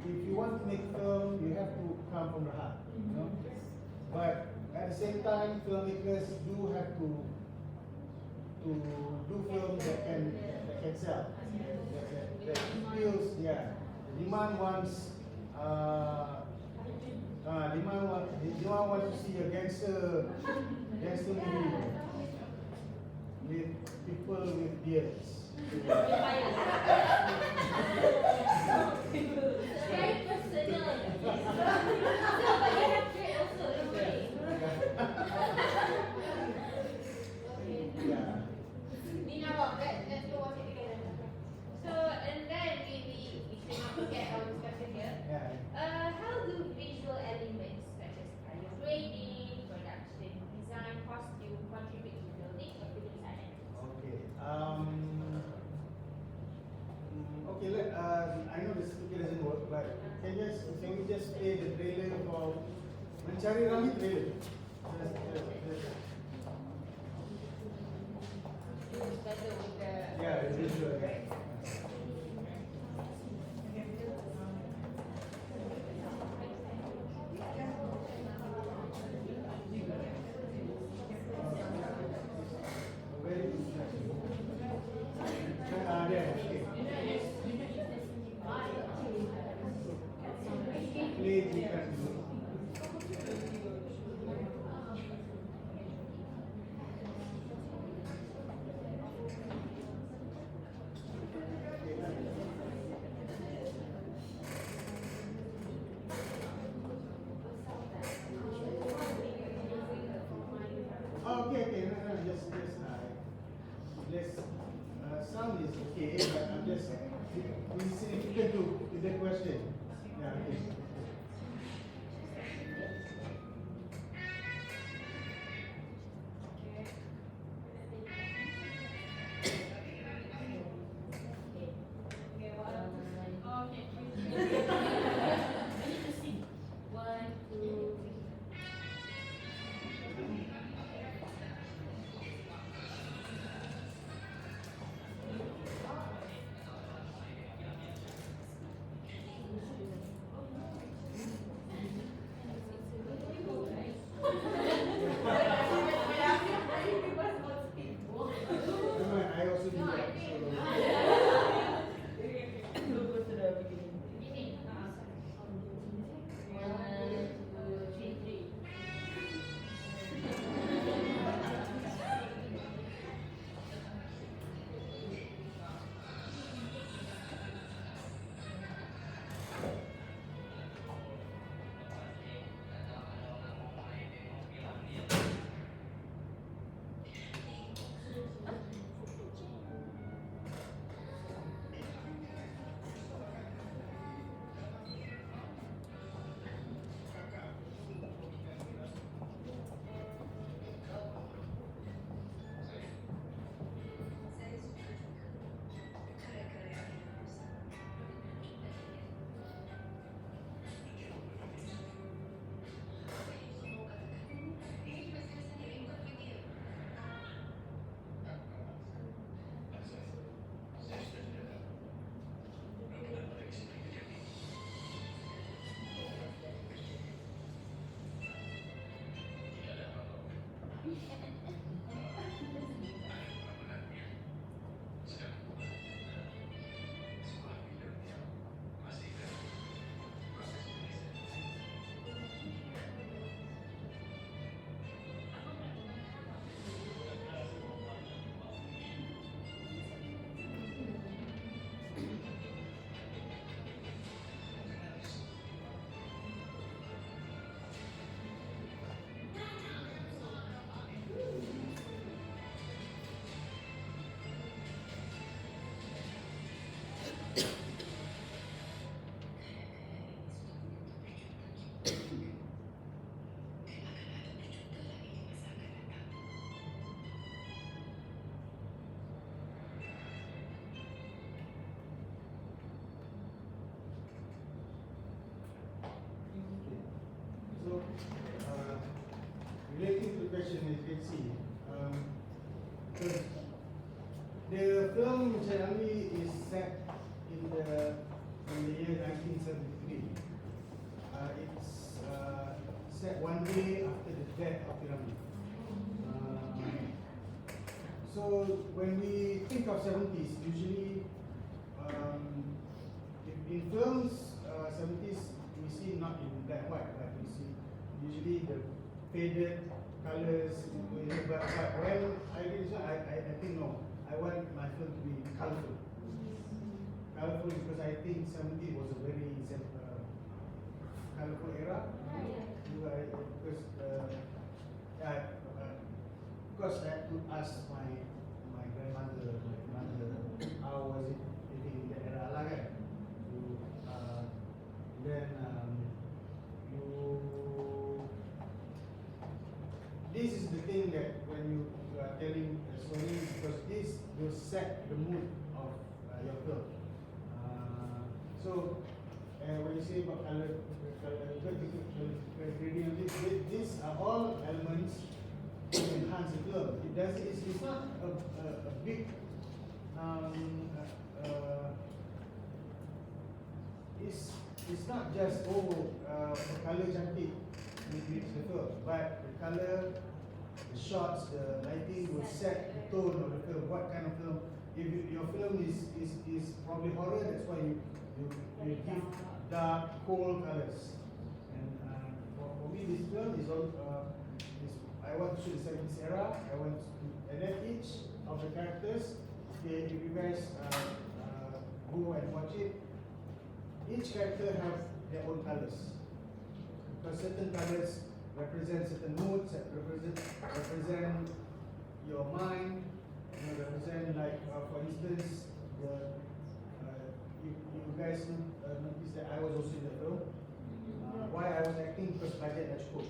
if you want to make film, you have to come from the heart, you know? But at the same time, filmmakers do have to do films that can sell. That feels, yeah. The demand wants to see a gangster movie with people with beards. Very personal. But you have great also, don't worry. Yeah. Nina, let's go watch it together. So, and then we came up to get our discussion here. Yeah. How do visual elements such as color grading, production design, costume contribute to building a film silence? Okay. Okay. I know the speaker doesn't work, but can we just play the trailer for Mencari Rami trailer? It's better with the Yeah, the visual. Yeah. So, relating to the question, as you can see, the film generally is set in the year 1973. It's set one day after the death of Pyramid. So when we think of 70s, usually in films, 70s we see not in black and white, but we see usually the faded colors. But when I did this, I think no, I want my film to be colorful. Colorful because I think 70s was a very colorful era. Because I had to ask my grandmother, my mother, how was it living in the era lah kan? This is the thing that when you are telling a story, because this will set the mood of your film. So when you say about color gradient, these are all elements to enhance the film. It's not a big it's not just the color cantik makes the film, but the color, the shots, the lighting will set the tone of the film. What kind of film? If your film is probably horror, that's why you give dark, cold colors. And for me, this film is all. I want to shoot the 70s era. I want to, and then each of the characters, if you guys go and watch it, each character have their own colors. Because certain colors represent certain moods, represent your mind, represent like, for instance, you guys noticed that I was also in the film. Why I was acting because budget dah cukup.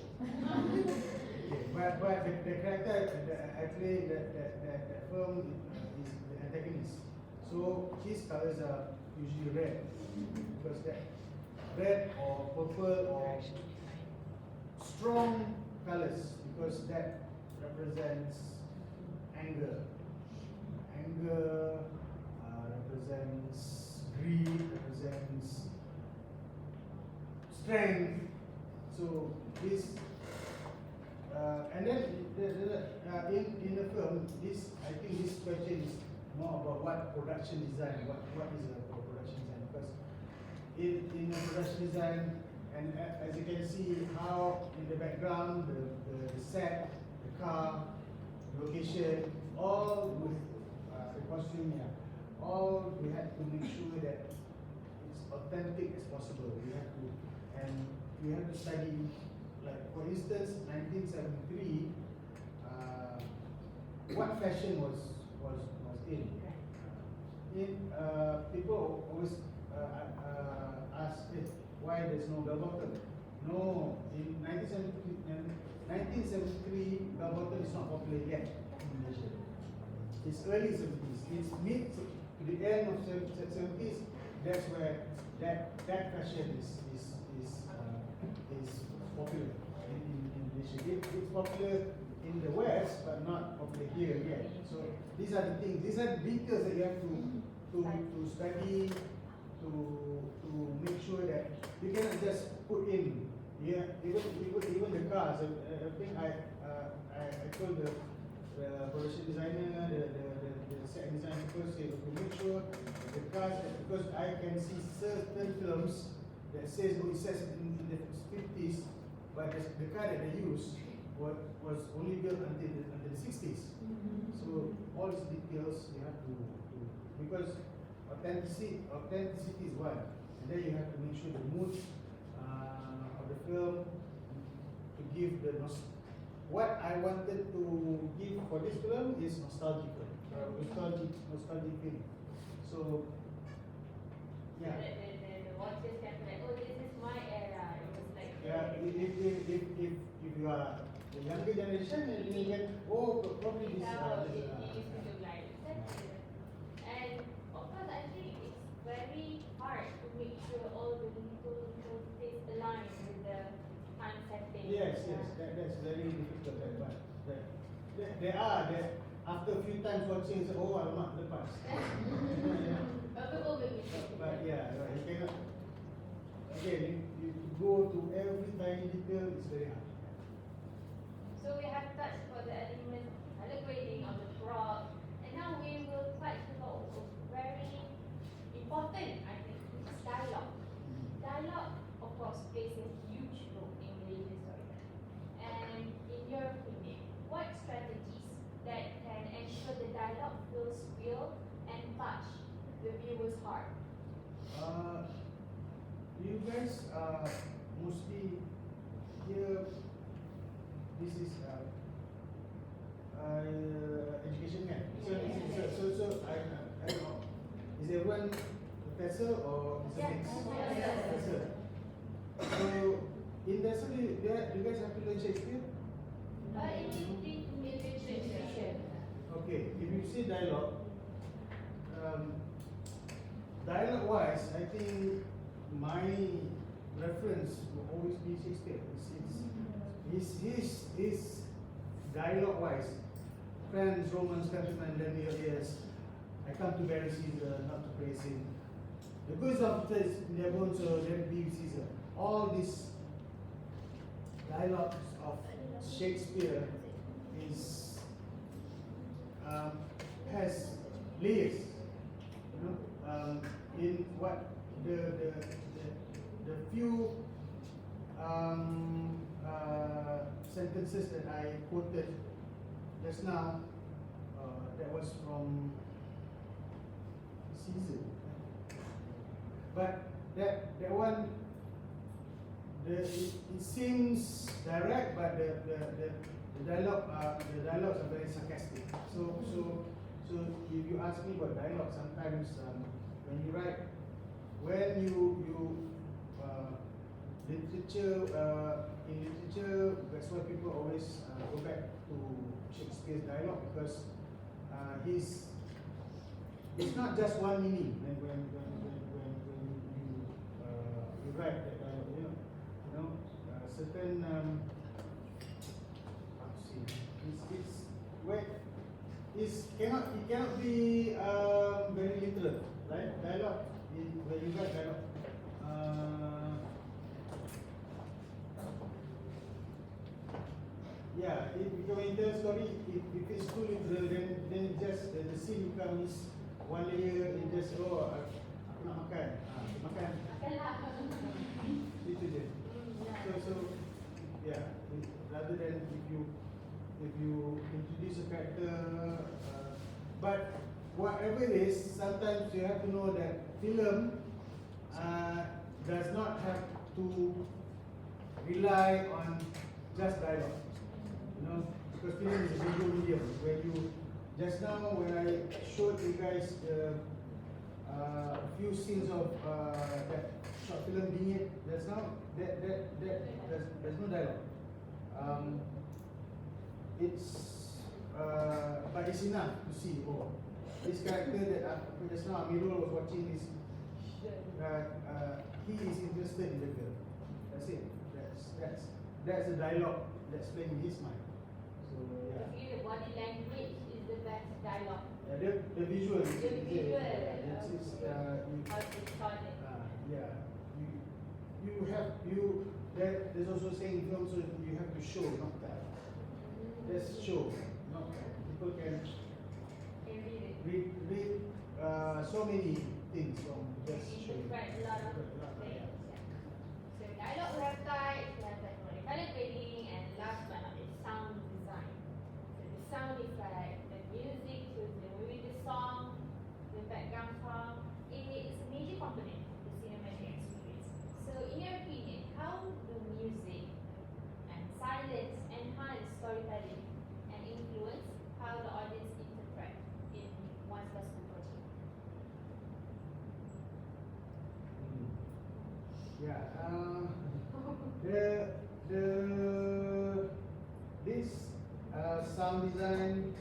But the character I play that film is the antagonist. So his colors are usually red because that red or purple or strong colors because that represents anger. Anger represents greed, represents strength. So this and then in the film, this I think this question is more about what production design, what is a production design, because in the production design, and as you can see how in the background the set, the car, location, all with the costume here, all we had to make sure that it's authentic as possible. We have to study. Like for instance, 1973, what fashion was in? People always ask why there's no bell bottom. No, in 1973, bell bottom is not popular yet in Malaysia. It's early 70s. It's mid to the end of 70s. That's where that fashion is popular in Malaysia. It's popular in the West, but not popular here yet. So these are the things. These are the details that you have to study to make sure that you cannot just put in. Yeah, even the cars. I think I told the production designer, the set designer first, say to make sure the cars, because I can see certain films that says it says in the 50s, but the car that they use was only built until the 60s. So all these details you have to because authenticity is one, and then you have to make sure the mood of the film to give the what I wanted to give for this film is nostalgic feeling. So yeah. The watchers can be like, oh, this is my era. It was like if you are the younger generation, and you get probably this. It used to look like. And of course, I think it's very hard to make sure all the little things align with the time setting. there are that after a few times watching, say, oh, alamak, lepas. But yeah, you cannot. Again, you go to every tiny detail, it's very hard. So we have touched for the element, color grading of the crop, and now we will touch about a very important, I think, which is dialogue. Dialogue, of course, plays a huge role in Malaysian storytelling. And in your opinion, what strategies that can ensure the dialogue feels real and touch the viewer's heart? You guys mostly here. This is education kan? So I don't know. Is everyone professor or is it mix? Professor. So in that school, do you guys have to learn Shakespeare? Okay, if you see dialogue, dialogue-wise, I think my reference will always be Shakespeare. His dialogue-wise, Friends, Romans, Countrymen, Daniel, yes. I come to bury Caesar, not to praise him. The goods of their bones, so let be Caesar. All these dialogues of Shakespeare is has layers. You know, in what the few sentences that I quoted just now, that was from Caesar. But that one, it seems direct, but the dialogues are very sarcastic. So if you ask me about dialogue, sometimes when you write, when you literature, in literature, that's why people always go back to Shakespeare's dialogue, because it's not just one meaning when you write that dialogue, you know, certain how to say, it cannot be very literal, right? Dialogue, when you write dialogue. Yeah, if you can tell a story, if it's too literal, then just the scene becomes one layer. It just aku nak makan, makan. Itu je. So yeah, rather than if you introduce a character, but whatever it is, sometimes you have to know that film does not have to rely on just dialogue. You know, because film is a visual medium. When you just now, when I showed you guys a few scenes of that short film vignette, just now, there's no dialogue. But it's enough to see. Oh, this character that just now Amirul was watching is he is interested in the girl. That's it. That's the dialogue that's playing in his mind. So yeah. To you, the body language is the best dialogue. Yeah, the visual. The visual. How to start it. Yeah. There's also saying in film, so you have to show, not tell. Just show, not tell. People can read so many things from just showing. Right, a lot of things. Yeah. So dialogue we have types, we have color grading, and last but not least, sound design. So the sound effect, the music, so the song, the background song, it is a major component of the cinematic experience. So in your opinion, how do music and silence enhance storytelling and influence how the audience interpret in one specific project? Yeah, this sound design,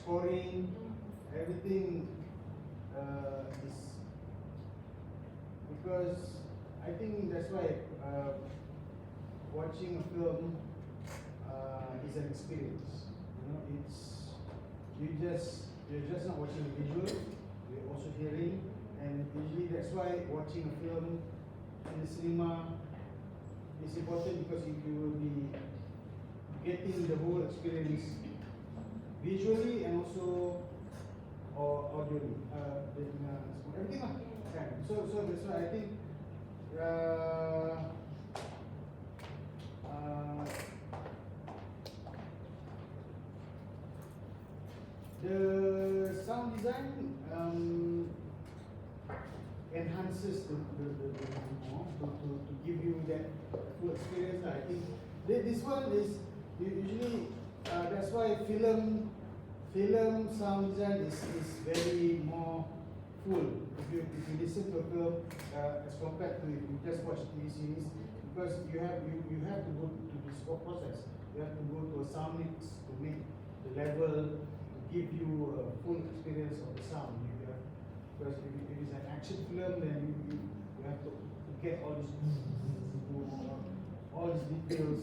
scoring, everything is because I think that's why watching a film is an experience. You know, it's you're just not watching a visual, you're also hearing, and usually that's why watching a film in the cinema is important, because you will be getting the whole experience visually and also audio, everything lah. Kan? So that's why I think the sound design enhances the more to give you that full experience. I think this one is usually that's why film sound design is very more full if you listen to a film as compared to if you just watch TV series, because you have to go to this whole process. You have to go to a sound mix to make the level, to give you a full experience of the sound. Because if it's an action film, then you have to get all these details,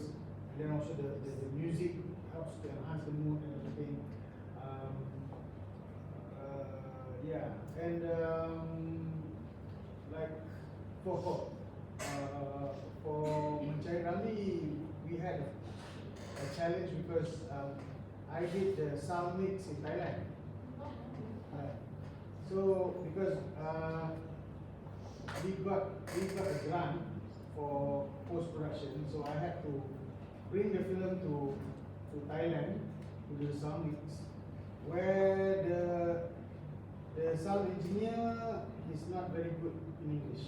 and then also the music helps to enhance the mood and everything. Yeah, and like for Mencari Ramli, we had a challenge because I did the sound mix in Thailand. So because we got a grant for post production, so I had to bring the film to Thailand to do the sound mix, where the sound engineer is not very good in English.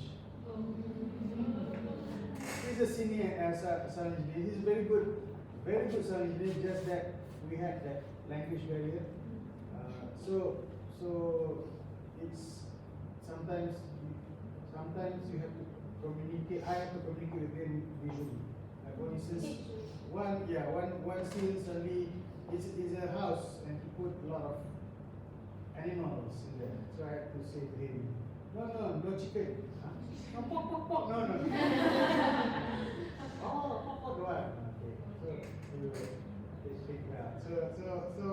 He's a senior sound engineer. He's very good sound engineer. Just that we had that language barrier. So it's sometimes you have to communicate. I have to communicate with him visually. Like for instance, one scene suddenly it's a house and he put a lot of animals in there. So I have to say to him, no chicken. Huh? No, pork, no. Oh, pork, what? Okay. So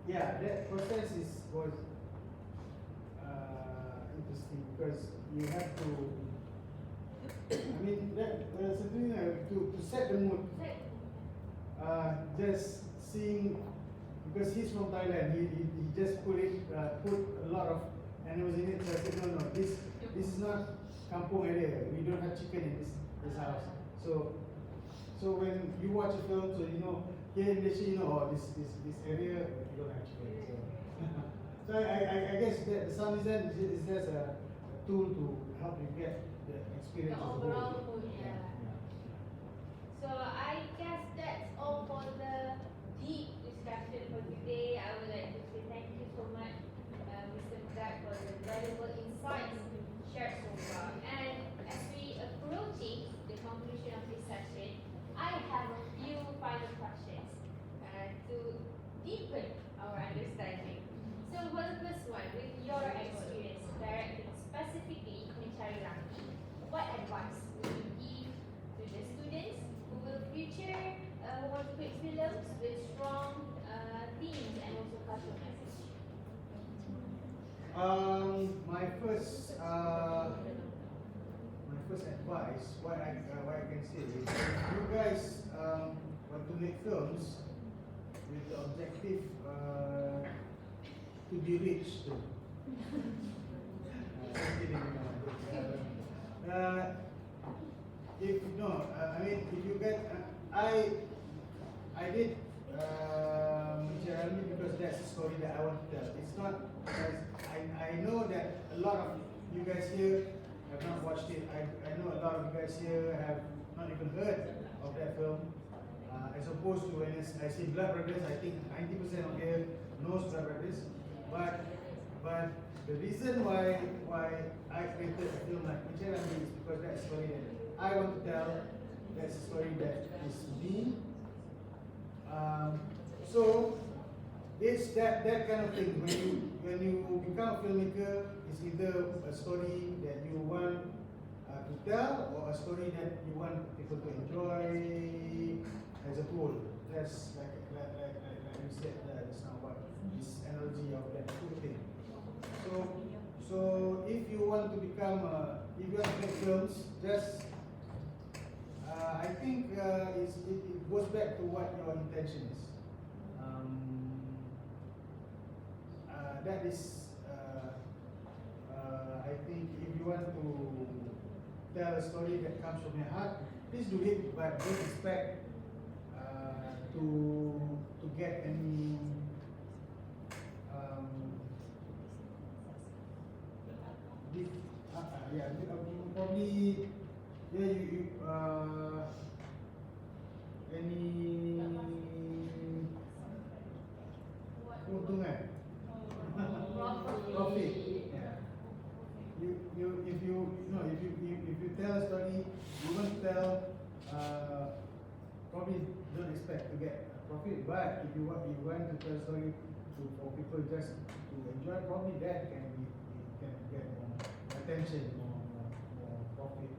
yeah, that process was interesting, because you have to. I mean, something to set the mood. Just seeing, because he's from Thailand, he just put a lot of animals in it. So I said, no, this is not kampung area. We don't have chicken in this house. So when you watch a film, so you know, here in Malaysia, this area we don't have chicken. So I guess that the sound design is just a tool to help you get the experience The of the overall whole. mood, yeah. So I guess that's all for the deep discussion for today. I would like to say thank you so much, Mr. Megat, for the valuable insights shared so far. And as we approaching the conclusion of this session, I have a few final questions to deepen our understanding. So, well, the first one, with your experience directing specifically Mencari Ramli, what advice would you give to the students who will want to create films with strong themes and also cultural message? My first advice, what I can say is, if you guys want to make films with the objective to be rich, though. If you get, I did Mencari Ramli because that's the story that I want to tell. It's not because I know that a lot of you guys here have not watched it. I know a lot of you guys here have not even heard of that film. As opposed to when I say Blood Brothers, I think 90% of here knows Blood Brothers. But the reason why I created a film like Mencari Ramli is because that's a story that I want to tell. That's a story that is me. So it's that kind of thing. When you become a filmmaker, it's either a story that you want to tell or a story that you want people to enjoy as a whole. has like you said just now about this analogy of that food thing. So if you want to become if you want to make films, just I think it goes back to what your intention is. That is I think if you want to tell a story that comes from your heart, please do it, but don't expect to get any probably you any keuntungan profit. Yeah. If you tell a story, you won't tell probably don't expect to get a profit, but if you want to tell a story for people just to enjoy, probably that can get more attention, more profit.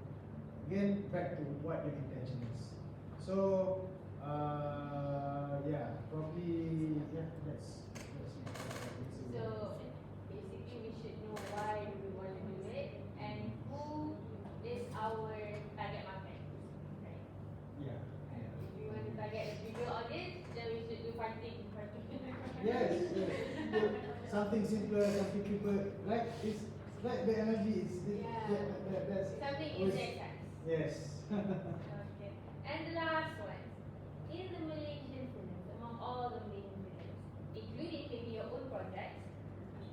Again, back to what your intention is. So probably that's So basically we should know why we want to do it and who is our target market. Right? yeah. If we want to target a bigger audience, then we should do fighting. Yes. Something simpler, something people like it's like the energy is that's Something always- insect. Yes. Okay. And the last one, in the Malaysian films, among all the Malaysian films, including maybe your own projects,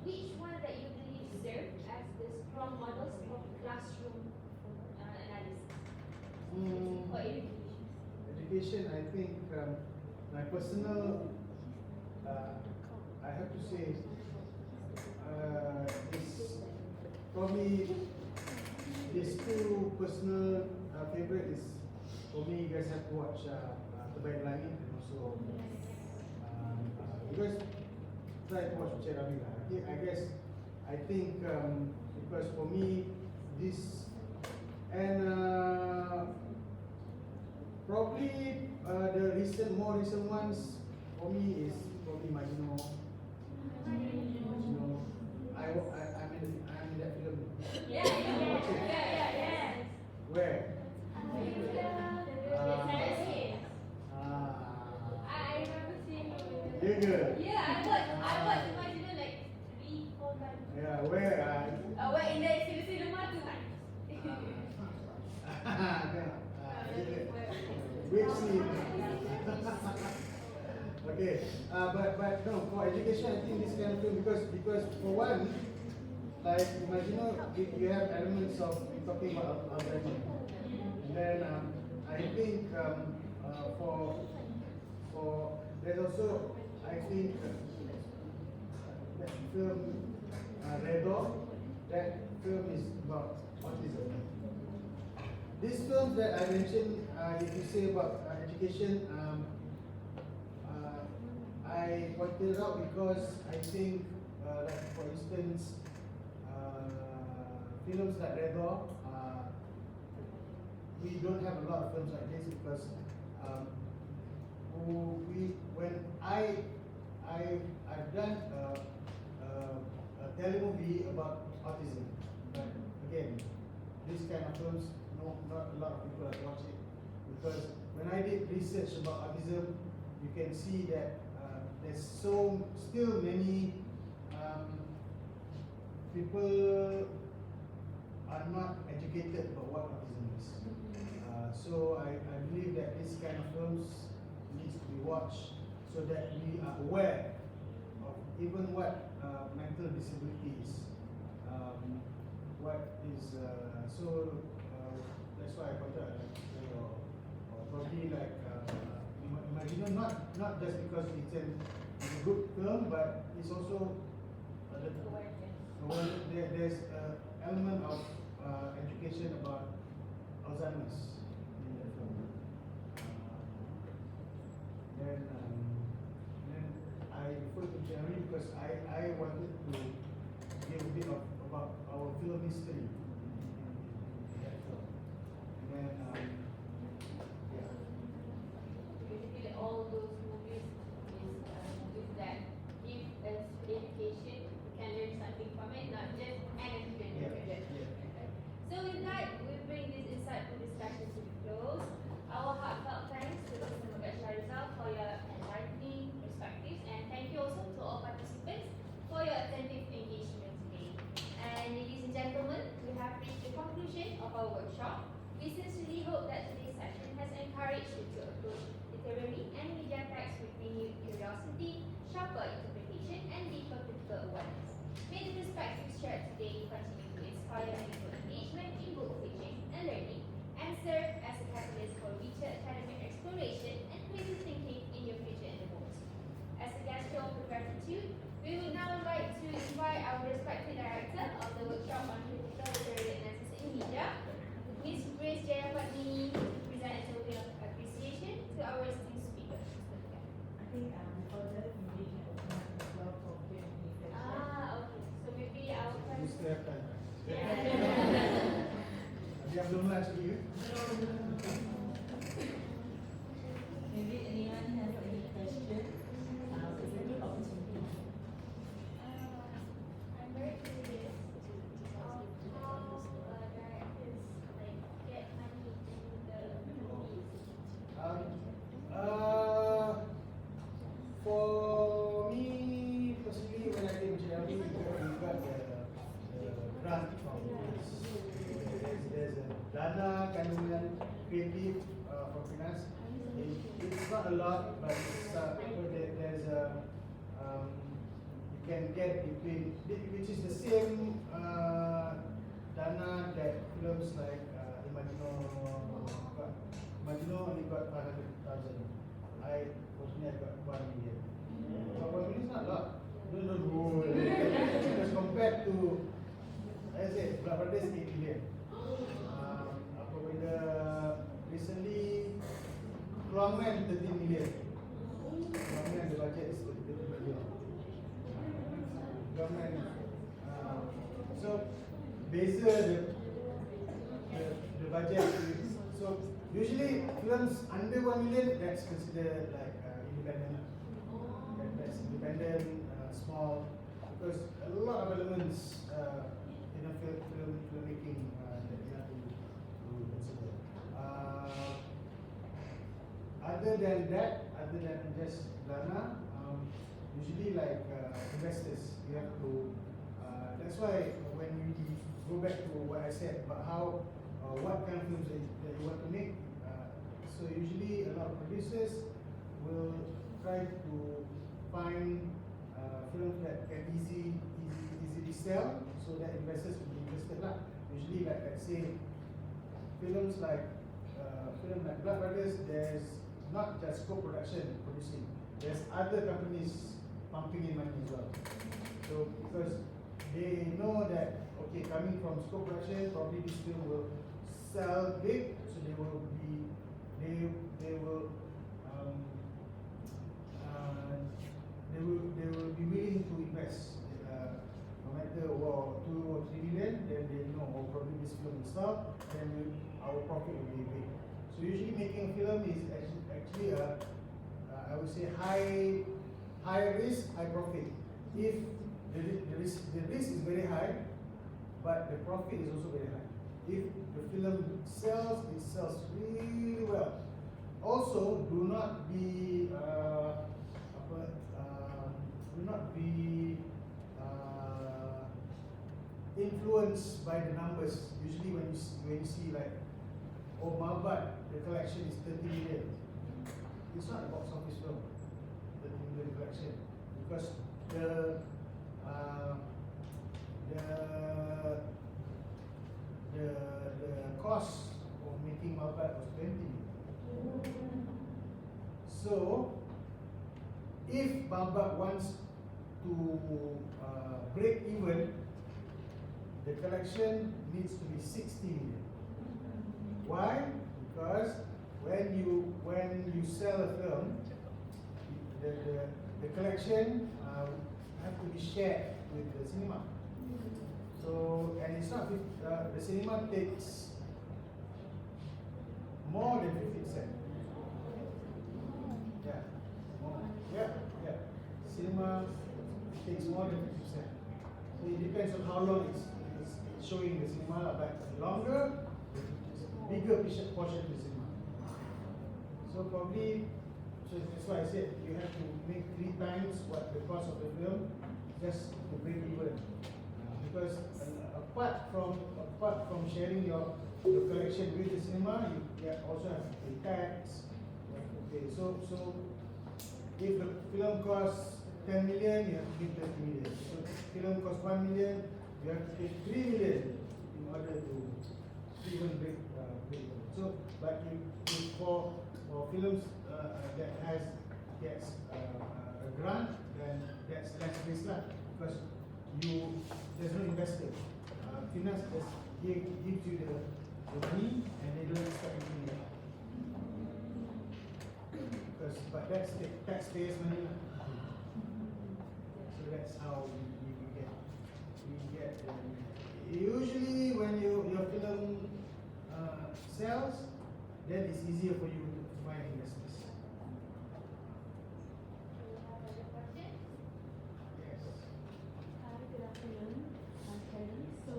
which one that you believe serve as the strong models for classroom analysis or education? Education, I think my personal, I have to say, is probably these two personal favorite is for me. You guys have to watch Terbaik Langit and also because try to watch Gerak Minda. I guess I think because for me this and probably the more recent ones for me is probably Majino. I'm in that film. Yeah. Where? I remember seeing it. Yeah, good. Yeah, I watched Imagine like 3-4 times. Yeah, where? Where in the cinema 2 times. Which scene? Okay, but no, for education, I think this kind of film because for one, like you have elements of talking about algorithm, and then I think for there's also I think that film Redor, that film is about autism. These films that I mentioned, if you say about education, I pointed it out because I think, like for instance, films like Redor, we don't have a lot of films like this because when I've done a telemovie about autism, but again, this kind of films, no, not a lot of people have watched it because when I did research about autism, you can see that there's still many people are not educated about what autism is. So I believe that this kind of films needs to be watched so that we are aware of even what mental disability is. What is that's why I pointed out or probably like imagine not just because it's a good film, but it's also there's an element of education about Alzheimer's in the film. Then I refer to Jeremy because I wanted to give a bit about our film history in that film. And then Basically all those should to approach literary and media texts with renewed curiosity, sharper interpretation, and deeper critical awareness. May the perspectives shared today continue to inspire meaningful engagement in book teaching and learning, and serve as a catalyst for richer academic exploration and creative thinking in your future endeavors. As a gesture of gratitude, we would now like to invite our respected director of the workshop on critical literary analysis in media, Ms. Grace Jayapatni, to present a token of appreciation to our esteemed speaker. I think before that, we can open up the floor for Q&A session. Okay. So maybe our You first. still have time. Yeah. You have no lunch, do you? Maybe anyone has any question? It's a good opportunity. I'm very curious of how directors get money into the movies. For me personally, when I came to JLB, we got the grant from there's a Dana Kandungan Creative from finance. It's not a lot, but there's a you can get between, which is the same Dana that films like Imagino only got 500,000. Personally I got 1 million. So 1 million is not a lot. No. As compared to, as I said, Black Brothers 8 million. Recently, Keluangan 13 million. Keluangan the budget is 13 million. Government. So, beza the budget. So, usually films under 1 million, that's considered like independent. That's independent, small, because a lot of elements in a filmmaking that you have to consider. Other than that, other than just dana, usually like investors, you have to. That's why when you go back to what I said about how what kind of films that you want to make. So usually a lot of producers will try to find films that can easily sell, so that investors will be interested lah. Usually, like let's say, films like Black Brothers, there's not just co-production producing. There's other companies pumping in money as well. So because they know that okay, coming from scope production, probably this film will sell big, so they will be willing to invest. No matter 2 or 3 million, then they know probably this film will sell, then our profit will be big. So usually making a film is actually I would say high risk, high profit. If the risk is very high, but the profit is also very high. If the film sells, it sells really well. Also, do not be influenced by the numbers. Usually, when you see like, oh, Mabat, the collection is 30 million. It's not a box office film. 30 million collection, because the cost of making Mabat was 20 million. So, if Mabat wants to break even, the collection needs to be 60 million. Why? Because when you sell a film, the collection have to be shared with the cinema. So, and it's not the cinema takes more than 50%. Yeah. Cinema takes more than 50%. So it depends on how long it's showing the cinema, but longer, bigger portion of the cinema. So probably, so that's why I said you have to make 3 times what the cost of the film just to break even. Because apart from sharing your collection with the cinema, you also have to pay tax, Okay, so if the film costs 10 million, you have to pay 20 million. So if the film costs 1 million, you have to pay 3 million in order to even break even. So, but if for films that gets a grant, then that's less risk lah, because there's no investor. Finance just gives you the money and they don't expect anything else. But that's the taxpayers' money lah. So that's how we get. Usually when your film sells, then it's easier for you to find investors. Yes. Hi, good afternoon. I'm Kelly. So,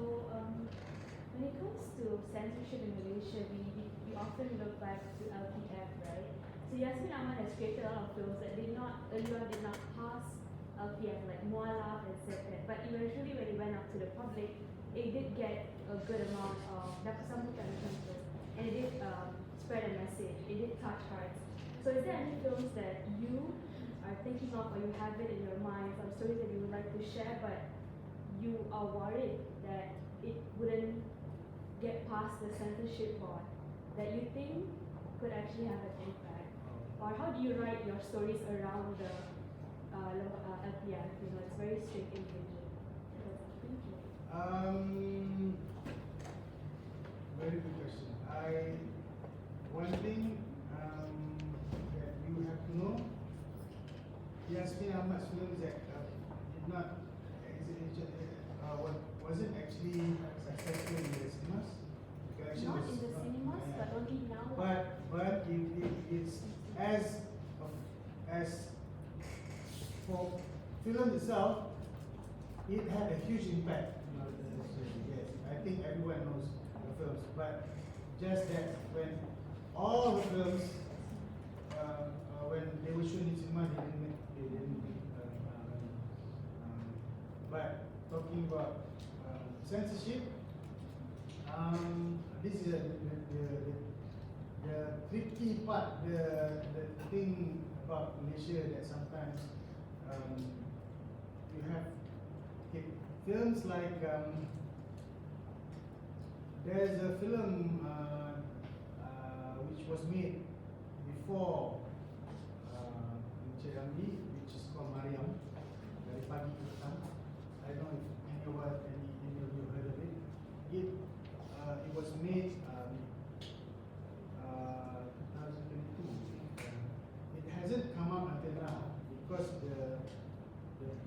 when it comes to censorship in Malaysia, we often look back to LPF, right? So Yasmin Ahmad has created a lot of films that earlier did not pass LPF, like Mualaf and Sepet. But eventually, when it went out to the public, it did get a good amount of and it did spread a message. It did touch hearts. So, is there any films that you are thinking of, or you have it in your mind, some stories that you would like to share, but you are worried that it wouldn't get past the censorship board, that you think could actually have an impact? Or how do you write your stories around the LPF? You know, it's very strict and rigid. Thank you. Very good question. One thing that you have to know, Yasmin Ahmad's films that did not wasn't actually successful in the cinemas. The collection Not was in the cinemas, but only now. But it's as for film itself, it had a huge impact. Yes, I think everyone knows the films, but just that when all the films, when they were shown in cinema, they didn't make but talking about censorship, this is the tricky part, the thing about Malaysia, that sometimes you have films like there's a film which was made before which is called Mariam, dari pagi ke petang. I don't know if any of you heard of it. It was made 2022. It hasn't come out until now because the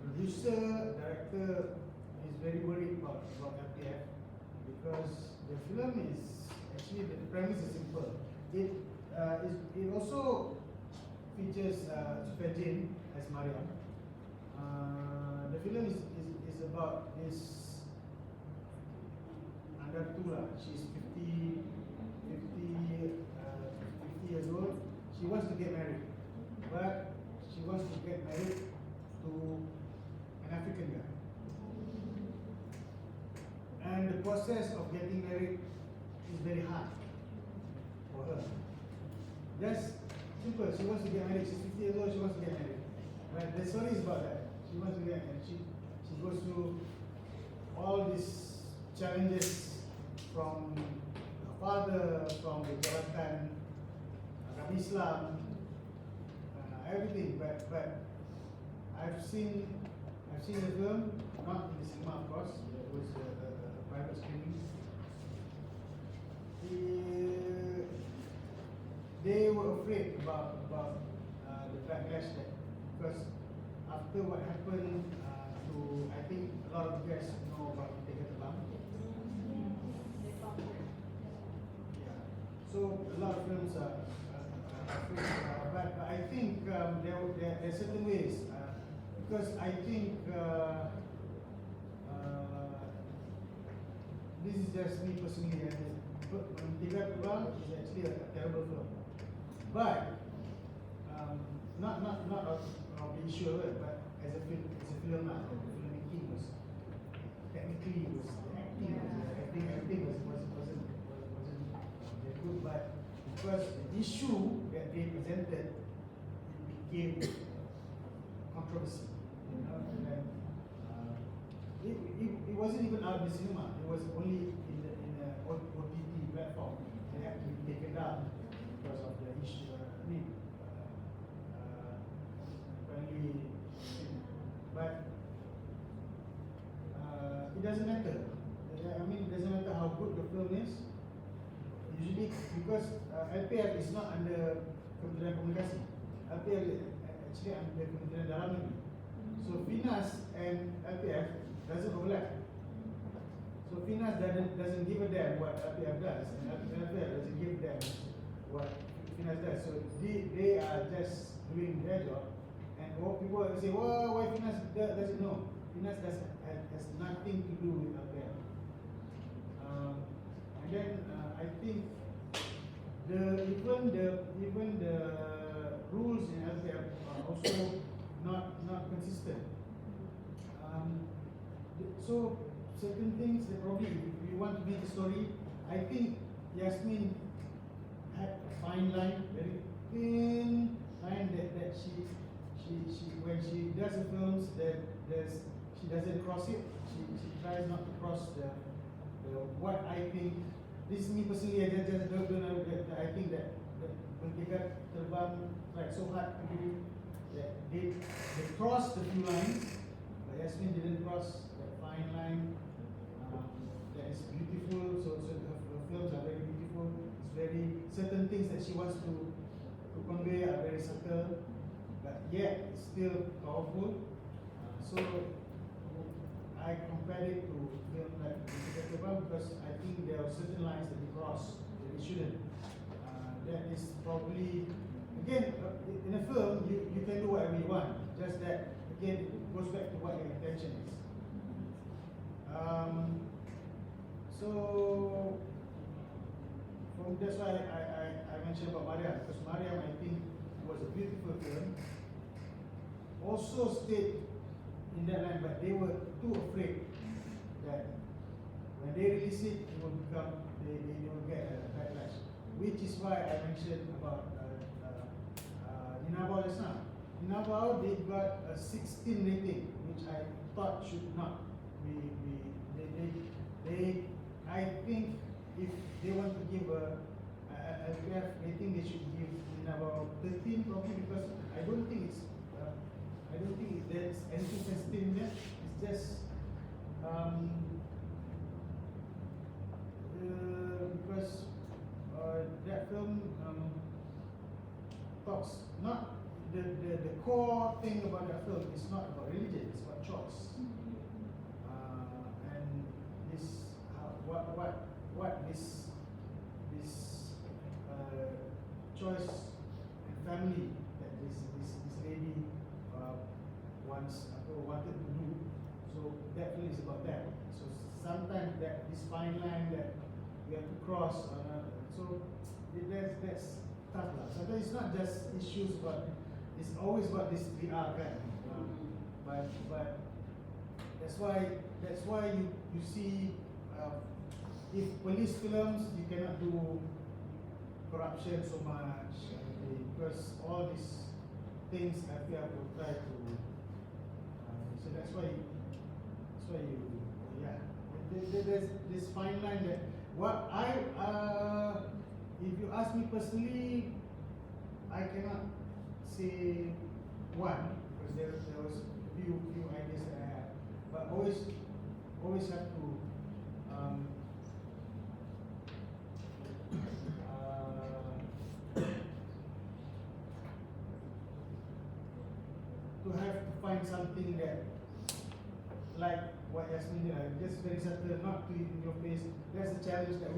producer, director is very worried about LPF, because the film is actually, the premise is simple. It also features Sufjan as Mariam. The film is about this Andartula. She's 50 years old. She wants to get married, but she wants to get married to an African guy. And the process of getting married is very hard for her. Just simple, she wants to get married. She's 50 years old, she wants to get married. Right? The story is about that. She wants to get married. She goes through all these challenges from her father, from the Jabatan, Islam, everything. But I've seen the film, not in the cinema, of course. It was a private screening. They were afraid about the backlash there, because after what happened to, I think a lot of you guys know about Megat Sharizal. Yeah. So a lot of films are afraid, but I think there are certain ways, because I think this is just me personally. Megat Sharizal is actually a terrible film, but not of the issue of it, but as a film, the filmmaking was technically everything wasn't very good, but because the issue that they presented, it became controversy. You know, and then, it wasn't even out in the cinema. It was only in the OTT platform. They had to be taken down because of the issue. Apparently, but it doesn't matter. I mean, it doesn't matter how good the film is. Usually, because LPF is not under Kementerian Komunikasi. LPF is actually under Kementerian Dalam Negeri. So FINAS and LPF doesn't overlap. So FINAS doesn't give a damn what LPF does, and LPF doesn't give a damn what FINAS does. So they are just doing their job. And people say, well, why FINAS doesn't know? FINAS has nothing to do with LPF. And then I think even the rules in LPF are also not consistent. So certain things that probably if you want to make a story, I think Yasmin had a fine line, very thin line that she when she does the films she doesn't cross it. She tries not to cross the what I think. This is me personally. I just don't know that I think that when Gerak Terbang tried so hard to do that they crossed the few lines, but Yasmin didn't cross that fine line. That is beautiful. So her films are very beautiful. It's very certain things that she wants to convey are very subtle, but yet it's still powerful. So I compared it to film like Gerak Terbang because I think there are certain lines that they cross that they shouldn't. That is probably, again, in a film you can do whatever you want. Just that again it goes back to what your intention is. So that's why I mentioned about Mariam, because Mariam I think was a beautiful film. Also stayed in that line, but they were too afraid that when they release it, it will become they will get a backlash. Which is why I mentioned about Ninabao just now. Ninabao they got a 16 rating, which I thought should not be. I think if they want to give a rating, they should give Ninabao 13 probably, because I don't think there's anything sensitive in there. It's just because that film talks not the core thing about that film is not about religion, it's about choice. And this what this choice and family that this lady wanted to do. So that film is about that. So sometimes this fine line that you have to cross, so that's tough. Sometimes it's not just issues, but it's always about this VR kind. But that's why you see if police films you cannot do corruption so much, because all these things I feel will try to. So that's why you there's this fine line that what if you ask me personally, I cannot say one because there was few ideas that I had, but always have to find something that, like what Yasmin did, just very subtle, not too in your face. That's the challenge that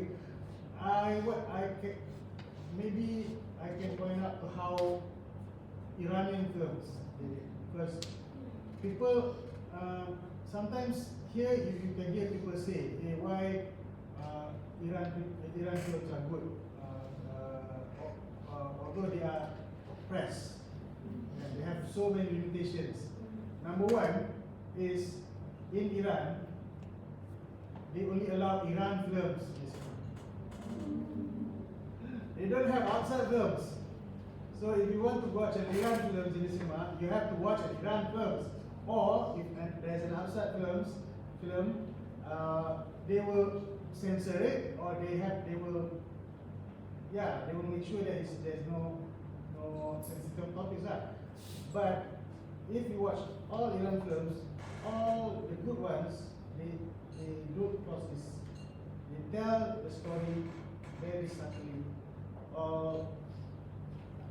maybe I can point out to how Iranian films did it, because people sometimes here you can hear people say, hey, why Iran films are good, although they are oppressed and they have so many limitations. Number one is in Iran, they only allow Iran films. They don't have outside films. So if you want to watch an Iran film in the cinema, you have to watch an Iran films. Or if there's an outside film, they will censor it, or they will make sure that there's no sensitive topics. But if you watch all Iran films, all the good ones, they don't cross this. They tell the story very subtly.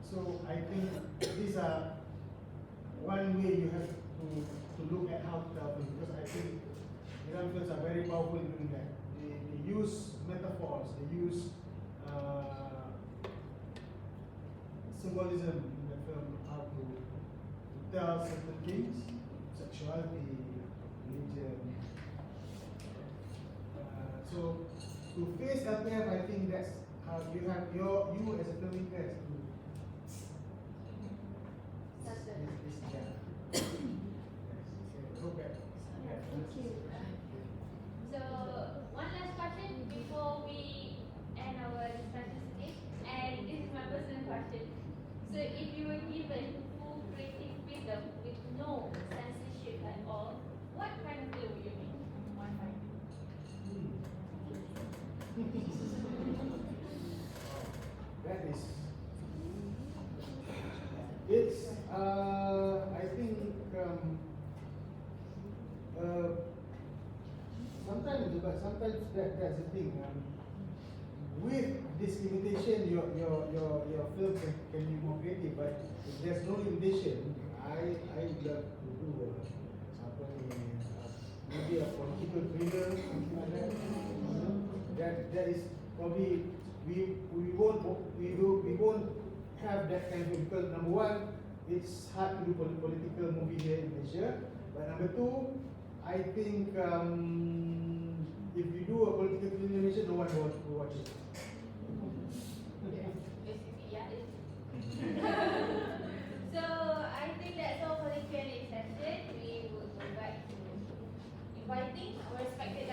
So I think these are one way you have to look at how to tell films, because I think Iran films are very powerful in doing that. They use metaphors, they use symbolism in the film, how to tell certain things, sexuality, religion. So to face LPF, I think that's how you have you as a filmmaker has to So, one last question before we end our discussion today, and this is my personal question. So, if you were given full creative freedom with no censorship at all, what kind of film would you make? That is, it's, I think, sometimes that's the thing. With this limitation, your film can be more creative. But if there's no limitation, I would love to do maybe a political thriller, something like that. That is probably we won't have that kind of, because number one, it's hard to do political movie here in Malaysia. But number two, I think if you do a political film in Malaysia, no one will watch it. So I think that's all for the Q&A session. We will go back to inviting our respected